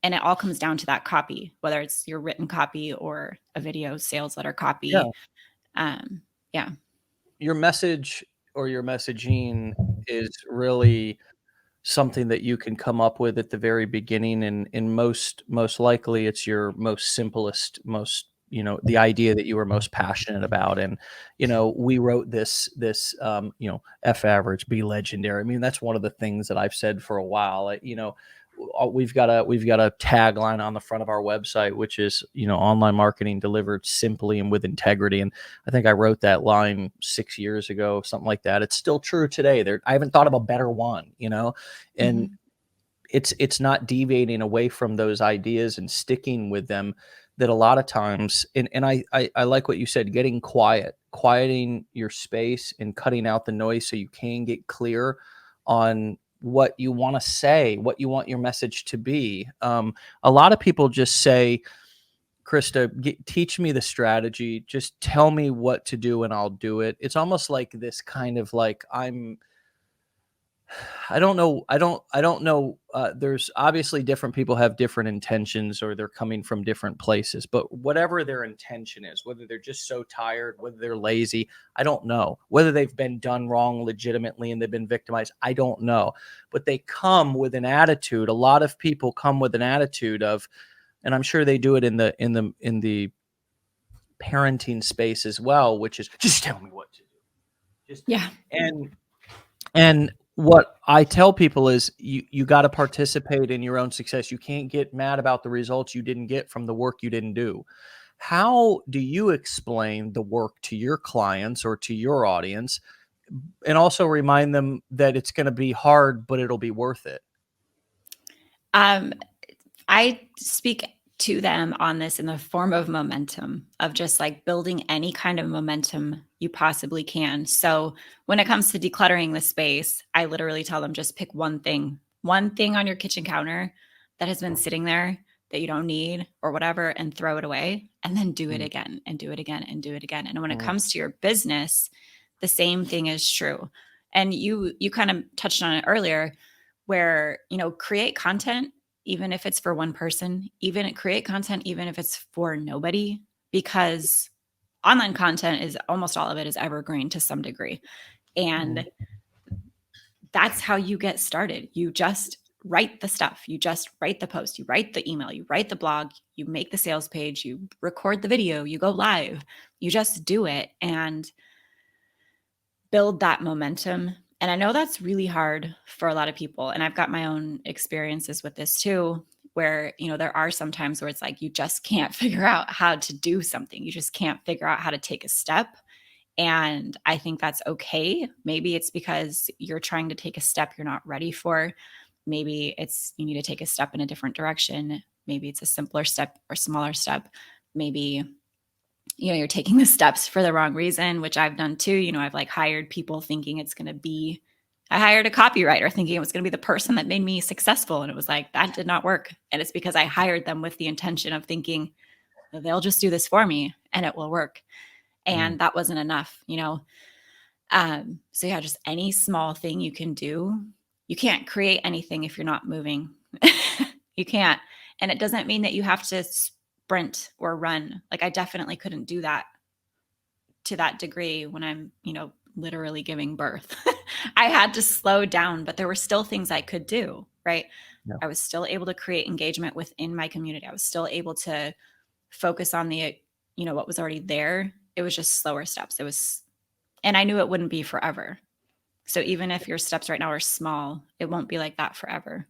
And it all comes down to that copy, whether it's your written copy or a video sales letter copy. Yeah. Yeah. Your message or your messaging is really something that you can come up with at the very beginning, and most likely it's your most simplest, most, the idea that you were most passionate about. And we wrote this F average, be legendary. I mean, that's one of the things that I've said for a while. We've got a tagline on the front of our website, which is, online marketing delivered simply and with integrity. And I think I wrote that line 6 years ago, something like that. It's still true today. I haven't thought of a better one, and it's not deviating away from those ideas and sticking with them. That a lot of times, and I like what you said, getting quieting your space and cutting out the noise so you can get clear on what you want to say, what you want your message to be. A lot of people just say, Krista, teach me the strategy. Just tell me what to do and I'll do it. It's almost like this kind of like, I don't know. I don't know. There's obviously different people have different intentions, or they're coming from different places, but whatever their intention is, whether they're just so tired, whether they're lazy, I don't know. Whether they've been done wrong legitimately and they've been victimized, I don't know. But they come with an attitude. A lot of people come with an attitude of, and I'm sure they do it in the parenting space as well, which is just tell me what to do. Yeah. And what I tell people is you got to participate in your own success. You can't get mad about the results you didn't get from the work you didn't do. How do you explain the work to your clients or to your audience, and also remind them that it's going to be hard, but it'll be worth it? I speak to them on this in the form of momentum, of just like building any kind of momentum you possibly can. So when it comes to decluttering the space, I literally tell them just pick one thing on your kitchen counter that has been sitting there that you don't need or whatever, and throw it away, and then do it again and do it again and do it again. And when it comes to your business, the same thing is true. And you kind of touched on it earlier, where, create content, even if it's for one person, create content, even if it's for nobody, because online content is almost all of it is evergreen to some degree. And that's how you get started. You just write the stuff. You just write the post, you write the email, you write the blog, you make the sales page, you record the video, you go live, you just do it and build that momentum. And I know that's really hard for a lot of people. And I've got my own experiences with this too, where, there are some times where it's like, you just can't figure out how to do something. You just can't figure out how to take a step. And I think that's okay. Maybe it's because you're trying to take a step you're not ready for. Maybe it's you need to take a step in a different direction. Maybe it's a simpler step or smaller step. Maybe you're taking the steps for the wrong reason, which I've done too. I've like hired people thinking I hired a copywriter thinking it was going to be the person that made me successful. And it was like, that did not work. And it's because I hired them with the intention of thinking they'll just do this for me and it will work. And that wasn't enough, So yeah, just any small thing you can do. You can't create anything if you're not moving. You can't. And it doesn't mean that you have to sprint or run. Like I definitely couldn't do that to that degree when I'm, literally giving birth. I had to slow down, but there were still things I could do, right? Yeah. I was still able to create engagement within my community. I was still able to focus on the, what was already there. It was just slower steps. And I knew it wouldn't be forever. So even if your steps right now are small, it won't be like that forever.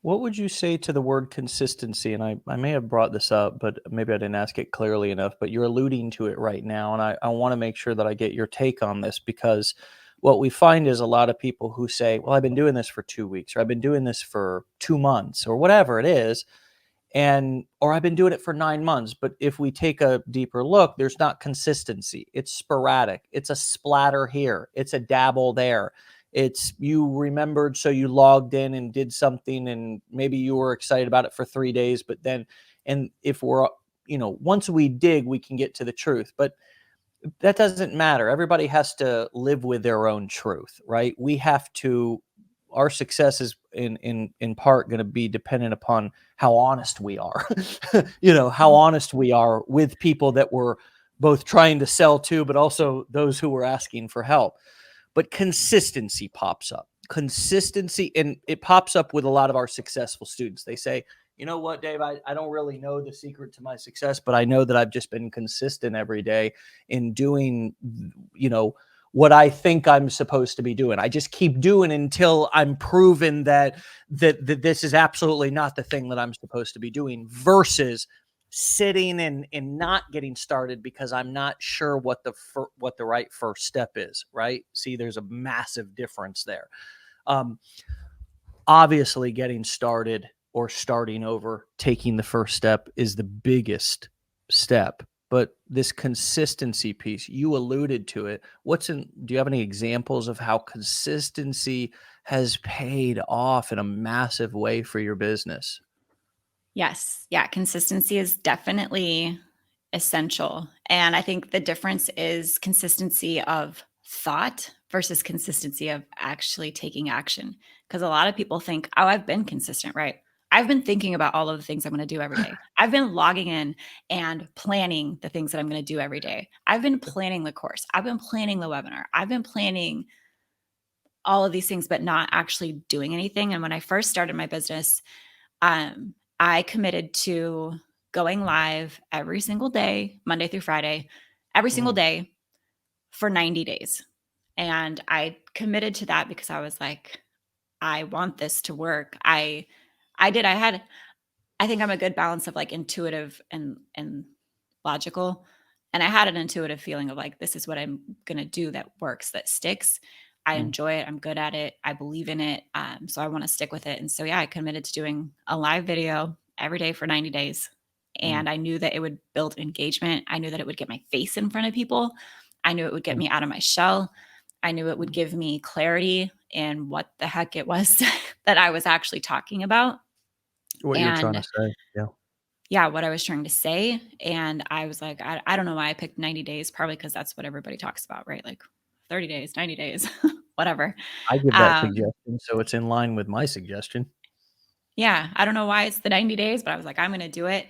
What would you say to the word consistency? And I may have brought this up, but maybe I didn't ask it clearly enough, but you're alluding to it right now. And I want to make sure that I get your take on this, because what we find is a lot of people who say, well, I've been doing this for 2 weeks, or I've been doing this for 2 months, or whatever it is. Or I've been doing it for 9 months. But if we take a deeper look, there's not consistency. It's sporadic. It's a splatter here. It's a dabble there. It's you remembered, so you logged in and did something, and maybe you were excited about it for 3 days, but then, and if we're, once we dig, we can get to the truth, but that doesn't matter. Everybody has to live with their own truth, right? We have to our success is in part going to be dependent upon how honest we are, how honest we are with people that we're both trying to sell to, but also those who are asking for help. But consistency pops up. Consistency, and it pops up with a lot of our successful students. They say, you know what, Dave, I don't really know the secret to my success, but I know that I've just been consistent every day in doing, what I think I'm supposed to be doing. I just keep doing until I'm proven that this is absolutely not the thing that I'm supposed to be doing, versus sitting and not getting started because I'm not sure what the right first step is, right? See, there's a massive difference there. Obviously getting started or starting over, taking the first step is the biggest step. But this consistency piece, you alluded to it. Do you have any examples of how consistency has paid off in a massive way for your business? Yes. Yeah. Consistency is definitely essential. And I think the difference is consistency of thought versus consistency of actually taking action. Because a lot of people think, oh, I've been consistent, right? I've been thinking about all of the things I'm going to do every day. I've been logging in and planning the things that I'm going to do every day. I've been planning the course. I've been planning the webinar. I've been planning all of these things, but not actually doing anything. And when I first started my business, I committed to going live every single day, Monday through Friday, every single day for 90 days. And I committed to that because I was like, I want this to work. I think I'm a good balance of like intuitive and logical. And I had an intuitive feeling of like, this is what I'm going to do that works, that sticks. I enjoy it. I'm good at it. I believe in it. So I want to stick with it. And so, yeah, I committed to doing a live video every day for 90 days. And I knew that it would build engagement. I knew that it would get my face in front of people. I knew it would get me out of my shell. I knew it would give me clarity in what the heck it was that I was actually talking about. What you're trying to say. Yeah, what I was trying to say. And I was like, I don't know why I picked 90 days, probably because that's what everybody talks about, right? Like 30 days, 90 days, whatever. I give that suggestion, so it's in line with my suggestion. Yeah, I don't know why it's the 90 days, but I was like, I'm going to do it.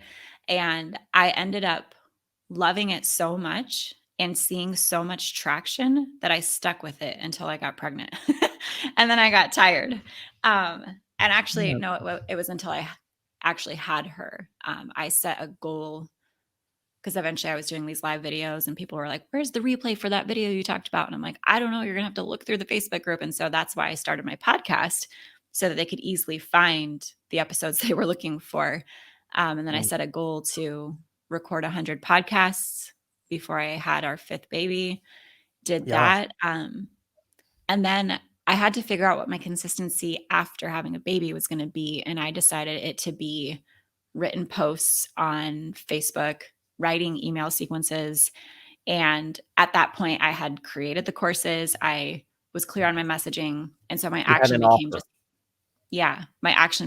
And I ended up loving it so much and seeing so much traction that I stuck with it until I got pregnant. And then I got tired. And actually, no, it was until I actually had her. I set a goal because eventually I was doing these live videos and people were like, where's the replay for that video you talked about? And I'm like, I don't know. You're going to have to look through the Facebook group. And so that's why I started my podcast, so that they could easily find the episodes they were looking for. And then I set a goal to record 100 podcasts before I had our 5th baby. Did that. And then I had to figure out what my consistency after having a baby was going to be. And I decided it to be written posts on Facebook, writing email sequences. And at that point, I had created the courses. I was clear on my messaging. And so my action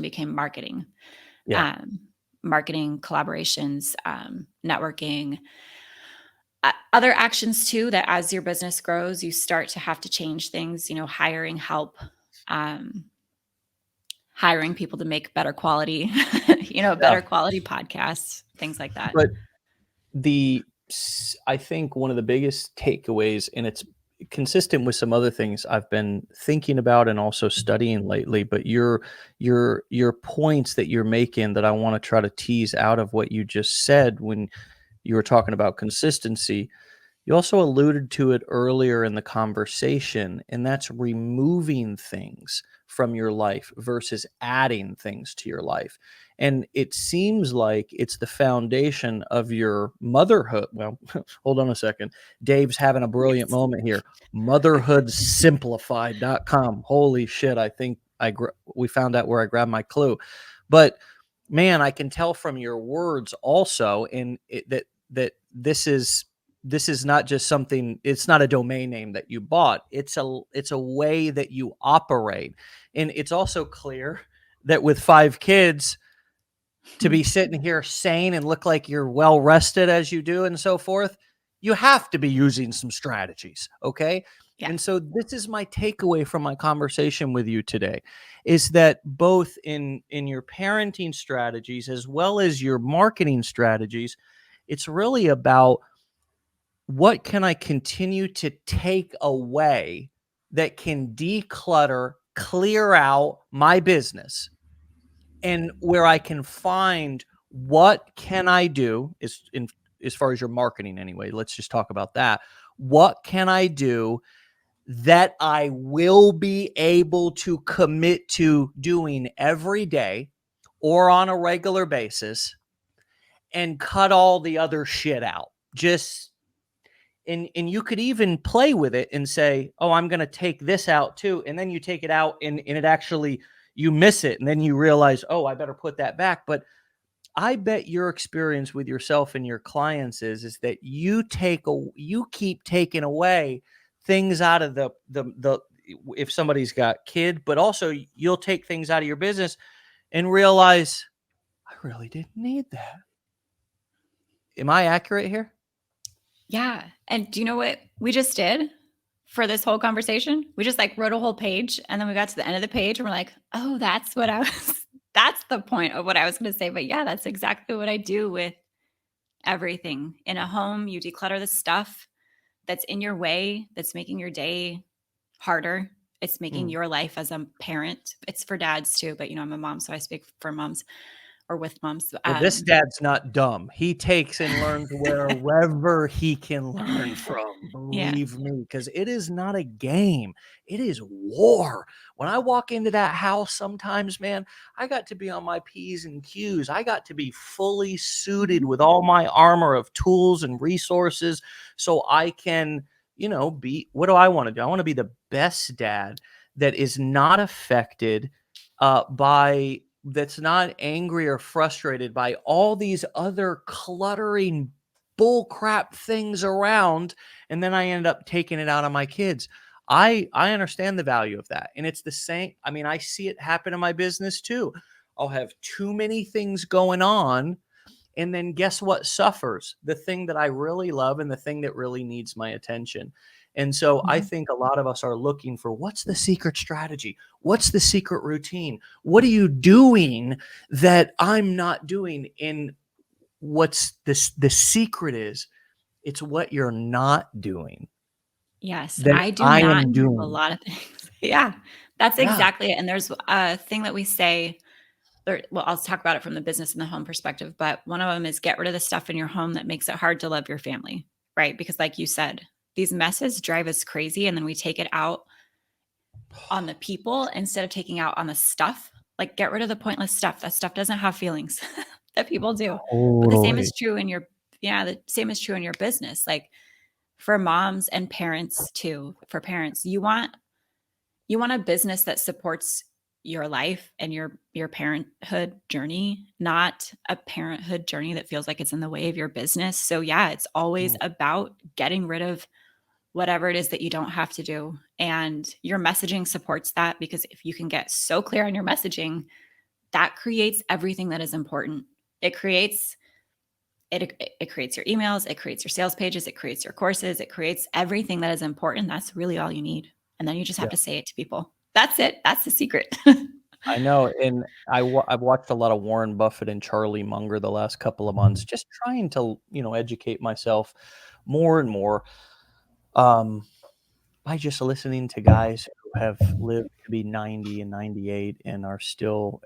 became marketing. Marketing, collaborations, networking, other actions too, that as your business grows, you start to have to change things, hiring help, hiring people to make better quality, better quality podcasts, things like that. But I think one of the biggest takeaways, and it's consistent with some other things I've been thinking about and also studying lately, but your points that you're making that I want to try to tease out of what you just said when you were talking about consistency. You also alluded to it earlier in the conversation, and that's removing things from your life versus adding things to your life. And it seems like it's the foundation of your motherhood. Well, hold on a second. Dave's having a brilliant moment here. Motherhoodsimplified.com. Holy shit. I think we found out where I grabbed my clue. But man, I can tell from your words also that this is not just something, it's not a domain name that you bought. It's a way that you operate. And it's also clear that with 5 kids, to be sitting here sane and look like you're well rested as you do and so forth, you have to be using some strategies. Okay. Yeah. And so this is my takeaway from my conversation with you today, is that both in your parenting strategies as well as your marketing strategies, it's really about what can I continue to take away that can declutter, clear out my business, and where I can find what can I do as far as your marketing anyway. Let's just talk about that. What can I do that I will be able to commit to doing every day or on a regular basis, and cut all the other shit out? Just and you could even play with it and say, oh, I'm going to take this out too. And then you take it out and it actually, you miss it. And then you realize, oh, I better put that back. But I bet your experience with yourself and your clients is that you keep taking away things out of the if somebody's got kid, but also you'll take things out of your business and realize I really didn't need that. Am I accurate here? Yeah. And do you know what we just did for this whole conversation? We just like wrote a whole page and then we got to the end of the page and we're like, oh, that's what I was, that's the point of what I was going to say. But yeah, that's exactly what I do with everything. In a home, you declutter the stuff that's in your way, that's making your day harder. It's making your life as a parent. It's for dads too, but I'm a mom, so I speak for moms or with moms. Well, this dad's not dumb. He takes and learns wherever he can learn from. Yeah. Believe me, because it is not a game. It is war. When I walk into that house sometimes, man, I got to be on my P's and Q's. I got to be fully suited with all my armor of tools and resources so I can, what do I want to do? I want to be the best dad that is not affected that's not angry or frustrated by all these other cluttering bull crap things around. And then I end up taking it out on my kids. I understand the value of that. And it's the same. I mean, I see it happen in my business too. I'll have too many things going on. And then guess what suffers? The thing that I really love and the thing that really needs my attention. And so I think a lot of us are looking for, what's the secret strategy? What's the secret routine? What are you doing that I'm not doing? And what's the secret is, it's what you're not doing. Yes, That I do I not am do doing. a lot of things. Yeah, that's exactly it. And there's a thing that we say, well, I'll talk about it from the business and the home perspective, but one of them is get rid of the stuff in your home that makes it hard to love your family, right? Because like you said, these messes drive us crazy and then we take it out on the people instead of taking out on the stuff. Like get rid of the pointless stuff. That stuff doesn't have feelings that people do. But the same Totally. is true in the same is true in your business. Like for moms and parents too, for parents, you want a business that supports your life and your parenthood journey, not a parenthood journey that feels like it's in the way of your business. So yeah, it's always about getting rid of whatever it is that you don't have to do. And your messaging supports that, because if you can get so clear on your messaging, that creates everything that is important. It creates your emails, it creates your sales pages, it creates your courses, it creates everything that is important. That's really all you need. And then you just have to say it to people. That's it. That's the secret. I know, and I've watched a lot of Warren Buffett and Charlie Munger the last couple of months, just trying to, educate myself more and more, by just listening to guys who have lived to be 90 and 98 and are so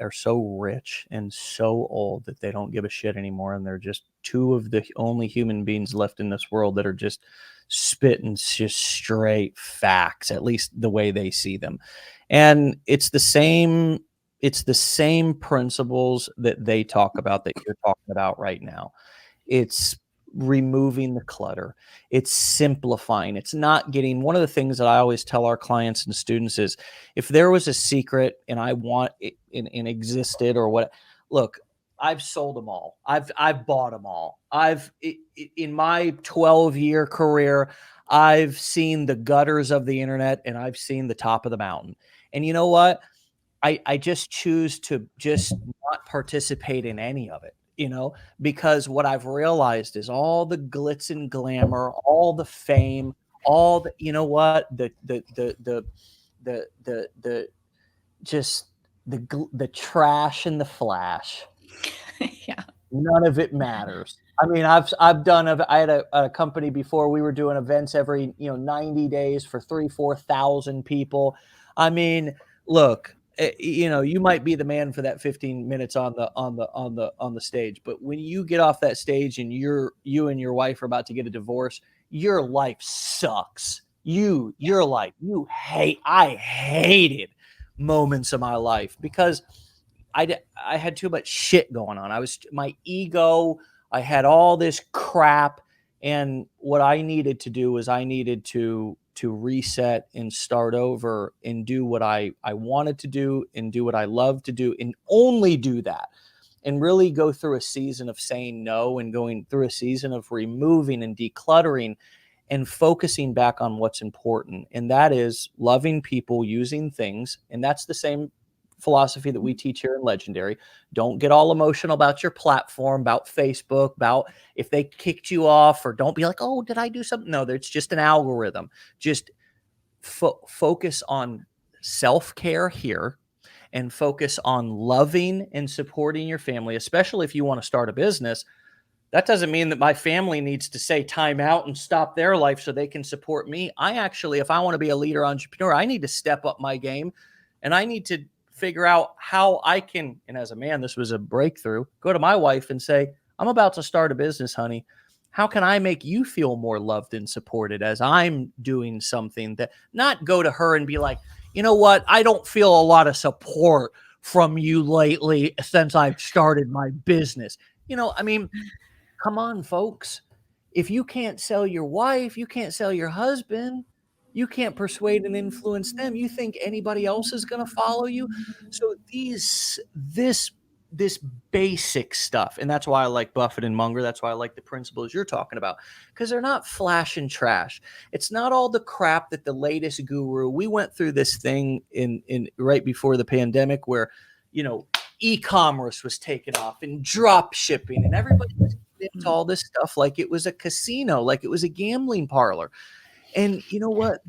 rich and so old that they don't give a shit anymore, and they're just two of the only human beings left in this world that are just spitting just straight facts, at least the way they see them. And it's the same principles that they talk about that you're talking about right now. It's removing the clutter. It's simplifying. It's not getting, one of the things that I always tell our clients and students is, if there was a secret and I want it and existed or what, look, I've sold them all. I've bought them all. In my 12-year career, I've seen the gutters of the internet and I've seen the top of the mountain. And you know what? I just choose to just not participate in any of it, because what I've realized is all the glitz and glamour, all the fame, all the, you know what, the just the trash and the flash. Yeah. None of it matters. I mean, I've done, I had a company before, we were doing events every, 90 days for 4,000 people. I mean, look, you might be the man for that 15 minutes on the stage, but when you get off that stage and you and your wife are about to get a divorce, your life sucks. Your life, I hated moments of my life because I had too much shit going on. My ego, I had all this crap. And what I needed to do was I needed to reset and start over and do what I wanted to do and do what I love to do and only do that, and really go through a season of saying no and going through a season of removing and decluttering and focusing back on what's important. And that is loving people, using things. And that's the same philosophy that we teach here in Legendary. Don't get all emotional about your platform, about Facebook, about if they kicked you off, or don't be like, oh, did I do something? No, it's just an algorithm. Just focus on self-care here and focus on loving and supporting your family, especially if you want to start a business. That doesn't mean that my family needs to say time out and stop their life so they can support me. I actually, if I want to be a leader entrepreneur, I need to step up my game, and I need to figure out how I can, and as a man, this was a breakthrough, go to my wife and say, I'm about to start a business, honey. How can I make you feel more loved and supported as I'm doing something? That not go to her and be like, you know what? I don't feel a lot of support from you lately since I've started my business. I mean, come on, folks. If you can't sell your wife, you can't sell your husband, you can't persuade and influence them, you think anybody else is going to follow you? So this basic stuff, and that's why I like Buffett and Munger. That's why I like the principles you're talking about, because they're not flash and trash. It's not all the crap that the latest guru. We went through this thing in right before the pandemic where, e-commerce was taken off and drop shipping, and everybody was into all this stuff like it was a casino, like it was a gambling parlor. And you know what?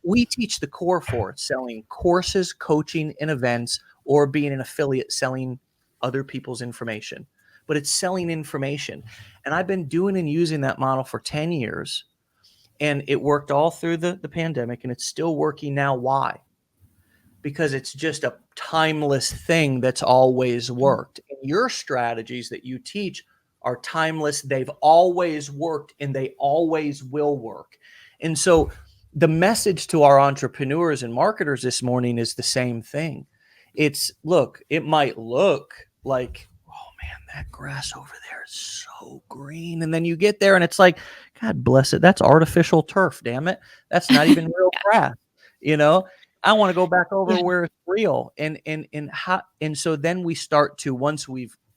We teach the core for it, selling courses, coaching, and events, or being an affiliate selling other people's information. But it's selling information. And I've been doing and using that model for 10 years. And it worked all through the pandemic, and it's still working now. Why? Because it's just a timeless thing that's always worked. And your strategies that you teach are timeless. They've always worked, and they always will work. And so the message to our entrepreneurs and marketers this morning is the same thing. It might look like, oh man, that grass over there is so green. And then you get there and it's like, God bless it, that's artificial turf, damn it. That's not even real grass. I want to go back over where it's real. And so then we start to,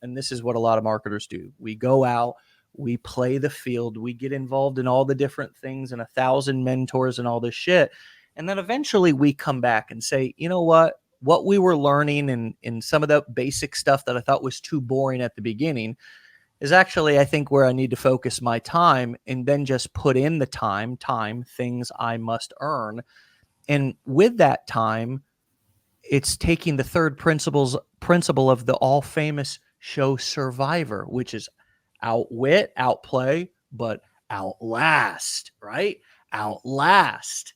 and this is what a lot of marketers do. We go out, we play the field, we get involved in all the different things and 1,000 mentors and all this shit. And then eventually we come back and say, you know what we were learning and in some of the basic stuff that I thought was too boring at the beginning is actually, I think, where I need to focus my time, and then just put in the time, things I must earn. And with that time, it's taking the third principle of the all famous show Survivor, which is outwit, outplay, but outlast, right? Outlast.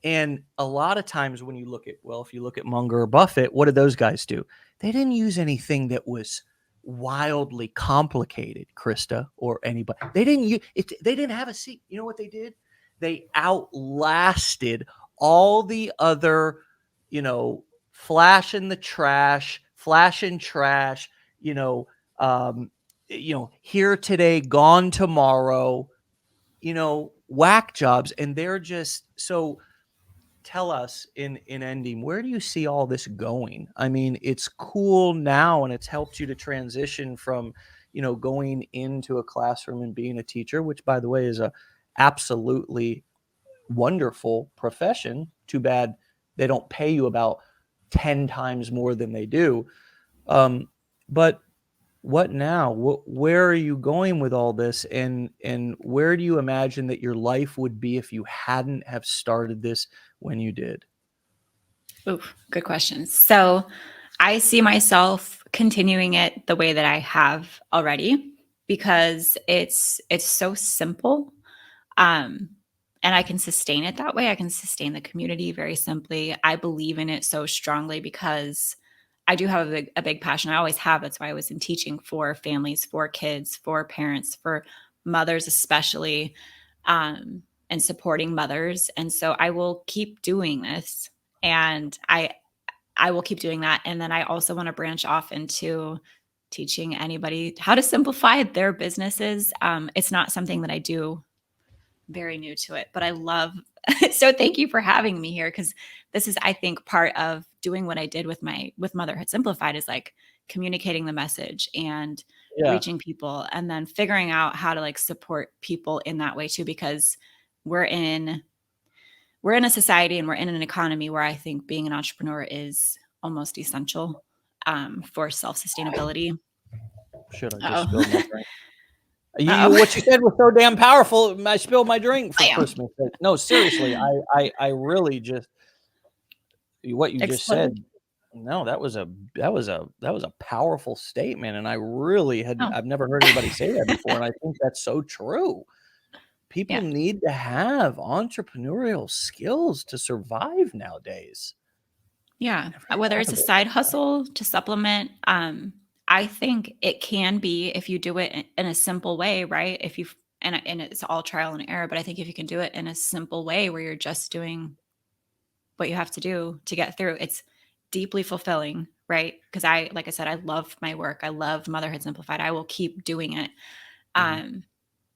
And a lot of times when you look at Munger or Buffett, what did those guys do? They didn't use anything that was wildly complicated, Krista, or anybody. They didn't have a seat. You know what they did? They outlasted all the other, flash in trash, here today, gone tomorrow, whack jobs. And they're just so. Tell us in ending, where do you see all this going? I mean, it's cool now, and it's helped you to transition from, going into a classroom and being a teacher, which, by the way, is a absolutely wonderful profession. Too bad they don't pay you about 10 times more than they do. But what now? Where are you going with all this? And where do you imagine that your life would be if you hadn't have started this when you did? Ooh, good question. So I see myself continuing it the way that I have already because it's so simple. Um, and I can sustain it that way. I can sustain the community very simply. I believe in it so strongly because I do have a big passion. I always have. That's why I was in teaching for families, for kids, for parents, for mothers, especially, and supporting mothers. And so I will keep doing this. And I will keep doing that. And then I also want to branch off into teaching anybody how to simplify their businesses. It's not something that I do, very new to it, but I love so thank you for having me here because this is, I think, part of doing what I did with Motherhood Simplified is like communicating the message and Yeah. reaching people and then figuring out how to like support people in that way too, because we're in a society and we're in an economy where I think being an entrepreneur is almost essential for self-sustainability. Should I just spill my Oh, drink? oh, What you said was so damn powerful. I spilled my drink for I am Christmas. No, seriously, I really just what you just exploded. said. No, that was a powerful statement, and I really Oh, I've never heard anybody say that before, and I think that's so true. People yeah. need to have entrepreneurial skills to survive nowadays. Yeah, Never whether thought it's a of it. side hustle to supplement, I think it can be if you do it in a simple way, right? If you and it's all trial and error, but I think if you can do it in a simple way where you're just doing what you have to do to get through, it's deeply fulfilling, right? Because like I said, I love my work. I love Motherhood Simplified. I will keep doing it. Mhm. Um,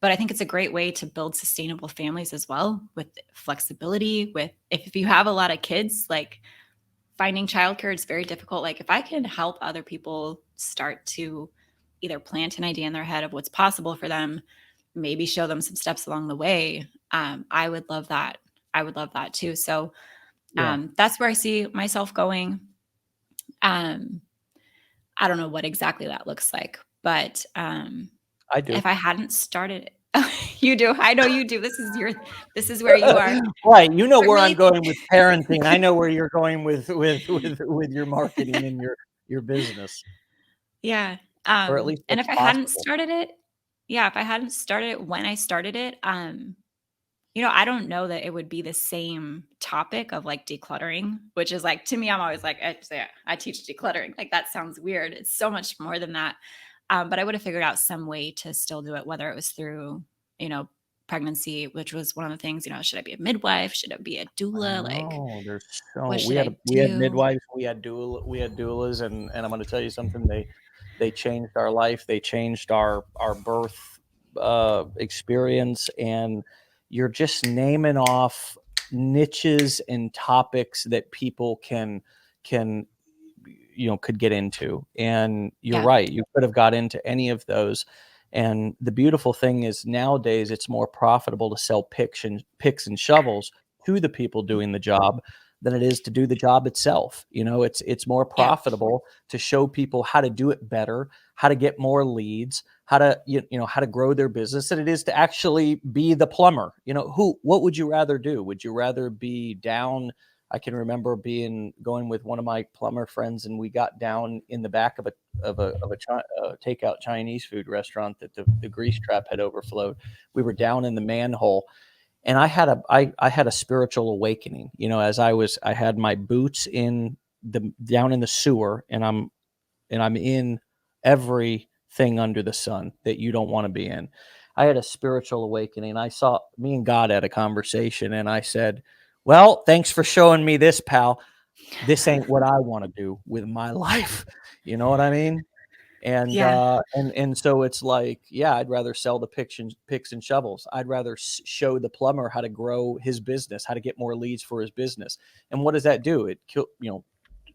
but I think it's a great way to build sustainable families as well with flexibility. With if you have a lot of kids, like finding childcare is very difficult. Like if I can help other people start to either plant an idea in their head of what's possible for them, maybe show them some steps along the way, I would love that. I would love that too. So Yeah, that's where I see myself going. Um, I don't know what exactly that looks like, but I do. if I hadn't started, you do. I know you do. This is where you are. Right, you know For where I'm me, going with parenting. I know where you're going with your marketing and your business, yeah. or at least And what's if I hadn't possible. started it, yeah, if I hadn't started it when I started it, I don't know that it would be the same topic of like decluttering, which is like to me, I'm always like, I teach decluttering. Like that sounds weird. It's so much more than that. But I would have figured out some way to still do it, whether it was through, you know, pregnancy, which was one of the things, should I be a midwife? Should it be a I doula? Like, know, there's what so should I we had do? midwives, we had doulas, and I'm gonna tell you something, they changed our life, they changed our birth, experience, and you're just naming off niches and topics that people can could get into. And you're Yeah. right, you could have got into any of those. And the beautiful thing is nowadays it's more profitable to sell picks and shovels to the people doing the job than it is to do the job itself. It's more Yeah. profitable to show people how to do it better, how to get more leads, how to how to grow their business, than it is to actually be the plumber. What would you rather do? Would you rather be down? I can remember going with one of my plumber friends, and we got down in the back of a takeout Chinese food restaurant that the grease trap had overflowed. We were down in the manhole, and I had a spiritual awakening. As I had my boots down in the sewer, and I'm in everything under the sun that you don't want to be in. I had a spiritual awakening. I saw me and God had a conversation, and I said, "Well, thanks for showing me this, pal. This ain't what I want to do with my life." You know what I mean? And Yeah. so it's like, yeah, I'd rather sell the picks and shovels. I'd rather show the plumber how to grow his business, how to get more leads for his business. And what does that do?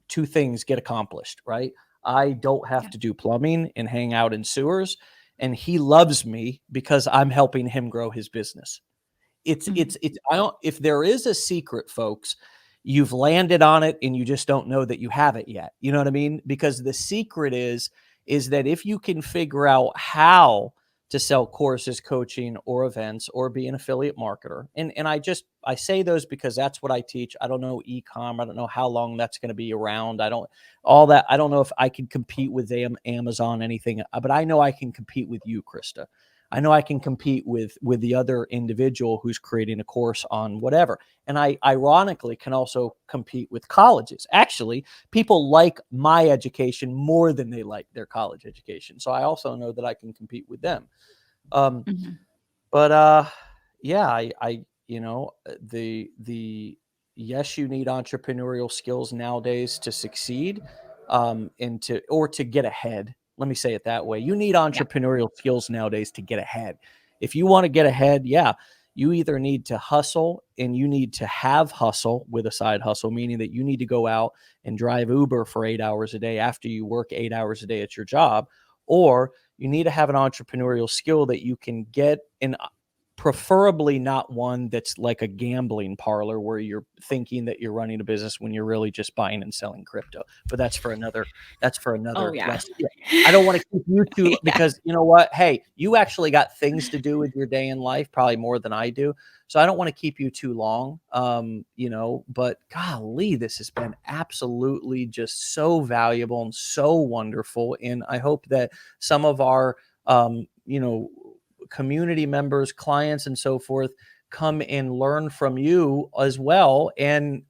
Two things get accomplished, right? I don't have Yeah. to do plumbing and hang out in sewers, and he loves me because I'm helping him grow his business. Mhm. It's I don't If there is a secret, folks, you've landed on it and you just don't know that you have it yet. You know what I mean? Because the secret is that if you can figure out how to sell courses, coaching, or events, or be an affiliate marketer. And I say those because that's what I teach. I don't know e-com. I don't know how long that's going to be around. I don't know if I can compete with Amazon, anything, but I know I can compete with you, Krista. I know I can compete with the other individual who's creating a course on whatever. And I ironically can also compete with colleges. Actually, people like my education more than they like their college education. So I also know that I can compete with them. Mm-hmm. But yeah, the yes, you need entrepreneurial skills nowadays to succeed, and to get ahead. Let me say it that way. You need Yeah. entrepreneurial skills nowadays to get ahead. If you want to get ahead, yeah, you either need to hustle, and you need to have hustle with a side hustle, meaning that you need to go out and drive Uber for 8 hours a day after you work 8 hours a day at your job, or you need to have an entrepreneurial skill that you can get in, preferably not one that's like a gambling parlor where you're thinking that you're running a business when you're really just buying and selling crypto. But that's for another Oh yeah. lesson. Yeah. I don't want to keep you too, Yeah. because you know what? Hey, you actually got things to do with your day in life, probably more than I do. So I don't want to keep you too long. But golly, this has been absolutely just so valuable and so wonderful. And I hope that some of our, community members, clients, and so forth come and learn from you as well. And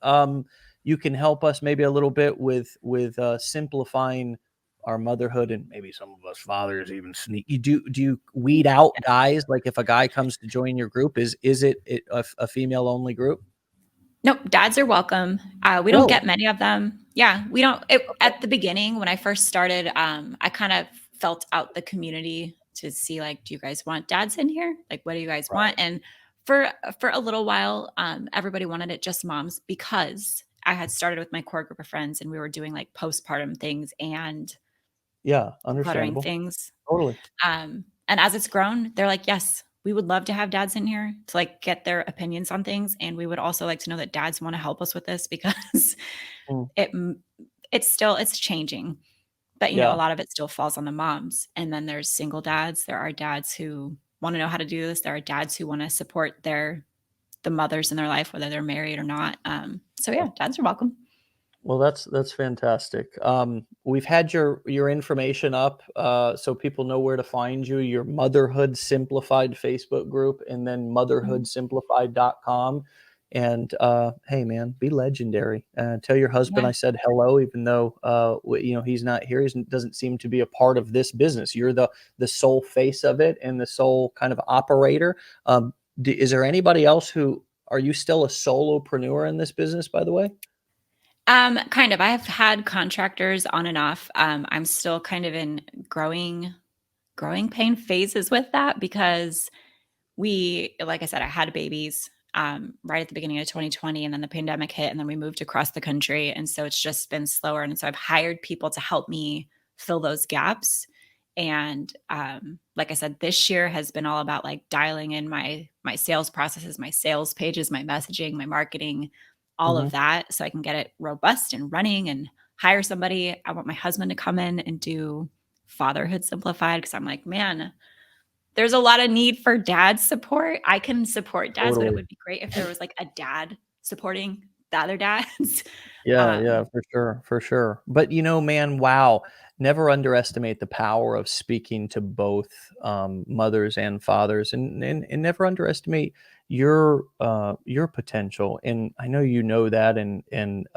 you can help us maybe a little bit with simplifying our motherhood, and maybe some of us fathers even sneak. Do you weed out guys? Like if a guy comes to join your group, is it a female only group? Nope, dads are welcome. We don't Really? get many of them. Yeah, we don't. At the beginning, when I first started, I kind of felt out the community to see, like, do you guys want dads in here? Like, what do you guys Right. want? And for a little while, everybody wanted it just moms, because I had started with my core group of friends and we were doing like postpartum things and Yeah, decluttering understandable. things. Totally. And as it's grown, they're like, yes, we would love to have dads in here to like get their opinions on things. And we would also like to know that dads want to help us with this, because Mm, it it's changing. But a yeah. lot of it still falls on the moms. And then there's single dads. There are dads who want to know how to do this. There are dads who want to support the mothers in their life, whether they're married or not. So yeah, dads are welcome. Well, that's fantastic. We've had your information up, so people know where to find you. Your Motherhood Simplified Facebook group, and then Mhm. motherhoodsimplified.com. And hey, man, be legendary. Tell your husband Yeah. I said hello, even though he's not here. He doesn't seem to be a part of this business. You're the sole face of it and the sole kind of operator. Is there anybody else who? Are you still a solopreneur in this business, by the way? Kind of. I have had contractors on and off. I'm still kind of in growing pain phases with that, because like I said, I had babies right at the beginning of 2020, and then the pandemic hit, and then we moved across the country. And so it's just been slower. And so I've hired people to help me fill those gaps. And like I said, this year has been all about like dialing in my sales processes, my sales pages, my messaging, my marketing, all Hmm. of that, so I can get it robust and running and hire somebody. I want my husband to come in and do Fatherhood Simplified, because I'm like, man, there's a lot of need for dad support. I can support dads, but it Totally. would be great if there was like a dad supporting the other dads. Yeah, um, yeah, for sure, for sure. But man, wow, never underestimate the power of speaking to both mothers and fathers, and never underestimate your potential. And I know you know that, and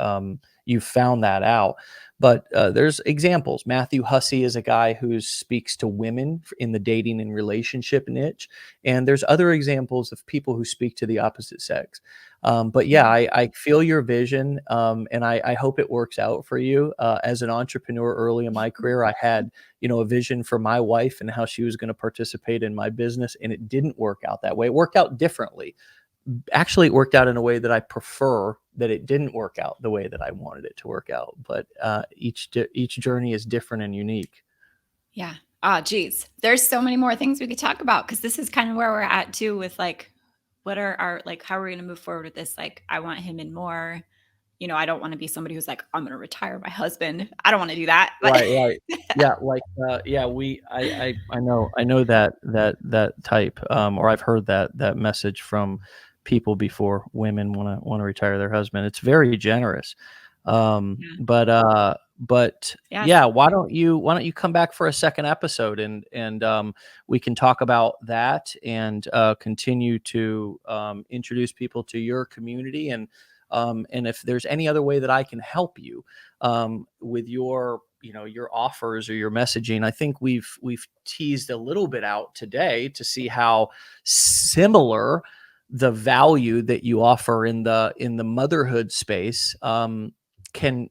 you found that out. But there's examples. Matthew Hussey is a guy who speaks to women in the dating and relationship niche, and there's other examples of people who speak to the opposite sex. But yeah, yeah. I feel your vision, and I hope it works out for you. As an entrepreneur early in my career, I had a vision for my wife and how she was going to participate in my business, and it didn't work out that way. It worked out differently. Actually, it worked out in a way that I prefer that it didn't work out the way that I wanted it to work out. But each journey is different and unique. Yeah. Oh, geez. There's so many more things we could talk about, because this is kind of where we're at too, with like, what are our, like, how are we going to move forward with this? Like, I want him in more. I don't want to be somebody who's like, I'm going to retire my husband. I don't want to do that. But Right. Yeah, like, yeah, I know that type, or I've heard that message from people before. Women wanna retire their husband. It's very generous. yeah. But Yes. yeah, why don't you come back for a second episode, and we can talk about that, and continue to introduce people to your community, and if there's any other way that I can help you with your offers or your messaging. I think we've teased a little bit out today to see how similar the value that you offer in the motherhood space can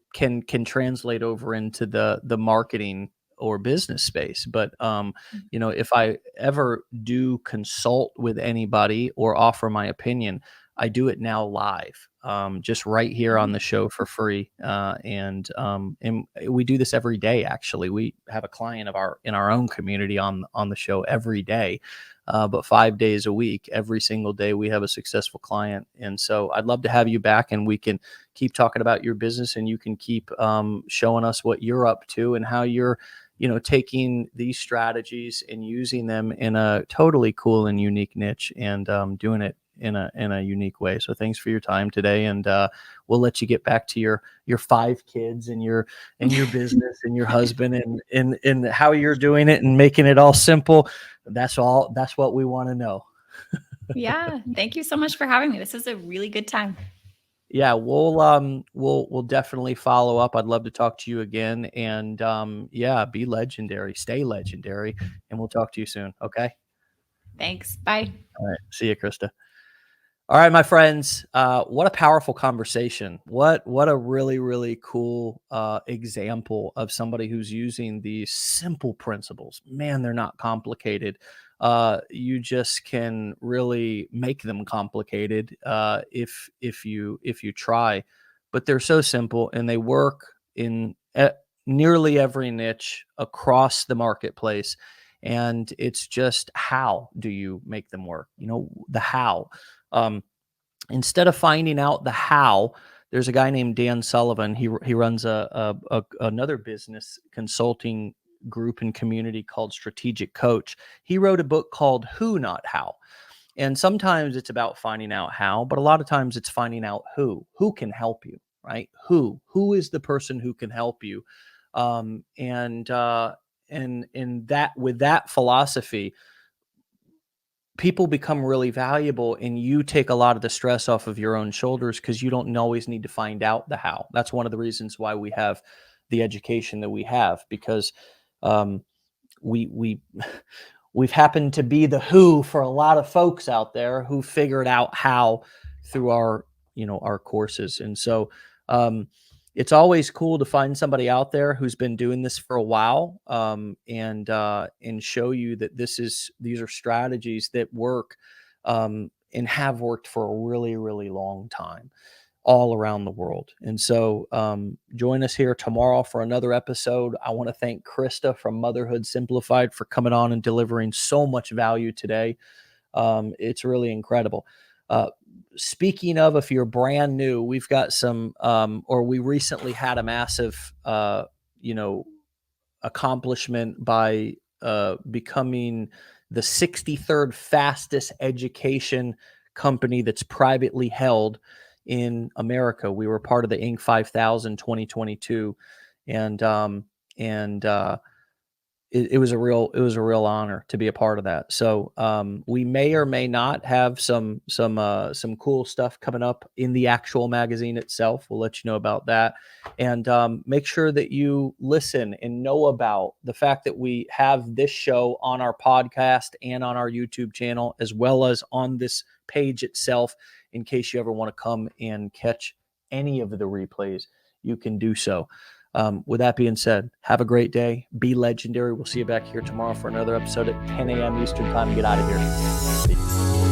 translate over into the marketing or business space. But if I ever do consult with anybody or offer my opinion, I do it now live, just right here on the show for free. And we do this every day. Actually, we have a client in our own community on the show every day, but 5 days a week, every single day, we have a successful client. And so I'd love to have you back, and we can keep talking about your business, and you can keep showing us what you're up to and how you're taking these strategies and using them in a totally cool and unique niche, and doing it in a unique way. So thanks for your time today, and we'll let you get back to your 5 kids and your business and your husband, and how you're doing it and making it all simple. That's what we want to know. Yeah. Thank you so much for having me. This is a really good time. Yeah, we'll definitely follow up. I'd love to talk to you again, and yeah, be legendary, stay legendary, and we'll talk to you soon. Okay. Thanks. Bye. All right. See you, Krista. All right, my friends, what a powerful conversation. What a really, really cool example of somebody who's using these simple principles. Man, they're not complicated. You just can really make them complicated if you try. But they're so simple, and they work in nearly every niche across the marketplace. And it's just, how do you make them work? The how. Instead of finding out the how, there's a guy named Dan Sullivan. He runs another business consulting group and community called Strategic Coach. He wrote a book called Who, Not How. And sometimes it's about finding out how, but a lot of times it's finding out who can help you, right? Who is the person who can help you? And that, with that philosophy, people become really valuable, and you take a lot of the stress off of your own shoulders, because you don't always need to find out the how. That's one of the reasons why we have the education that we have, because we we've happened to be the who for a lot of folks out there who figured out how through our courses. And so it's always cool to find somebody out there who's been doing this for a while, and show you that these are strategies that work, and have worked for a really, really long time all around the world. And so join us here tomorrow for another episode. I want to thank Krista from Motherhood Simplified for coming on and delivering so much value today. It's really incredible. Speaking of, if you're brand new, we've got some, or we recently had a massive, accomplishment by becoming the 63rd fastest education company that's privately held in America. We were part of the Inc. 5000 2022, and it was a real honor to be a part of that. So we may or may not have some cool stuff coming up in the actual magazine itself. We'll let you know about that, and make sure that you listen and know about the fact that we have this show on our podcast and on our YouTube channel, as well as on this page itself. In case you ever want to come and catch any of the replays, you can do so. With that being said, have a great day. Be legendary. We'll see you back here tomorrow for another episode at 10 a.m. Eastern time. Get out of here. Peace.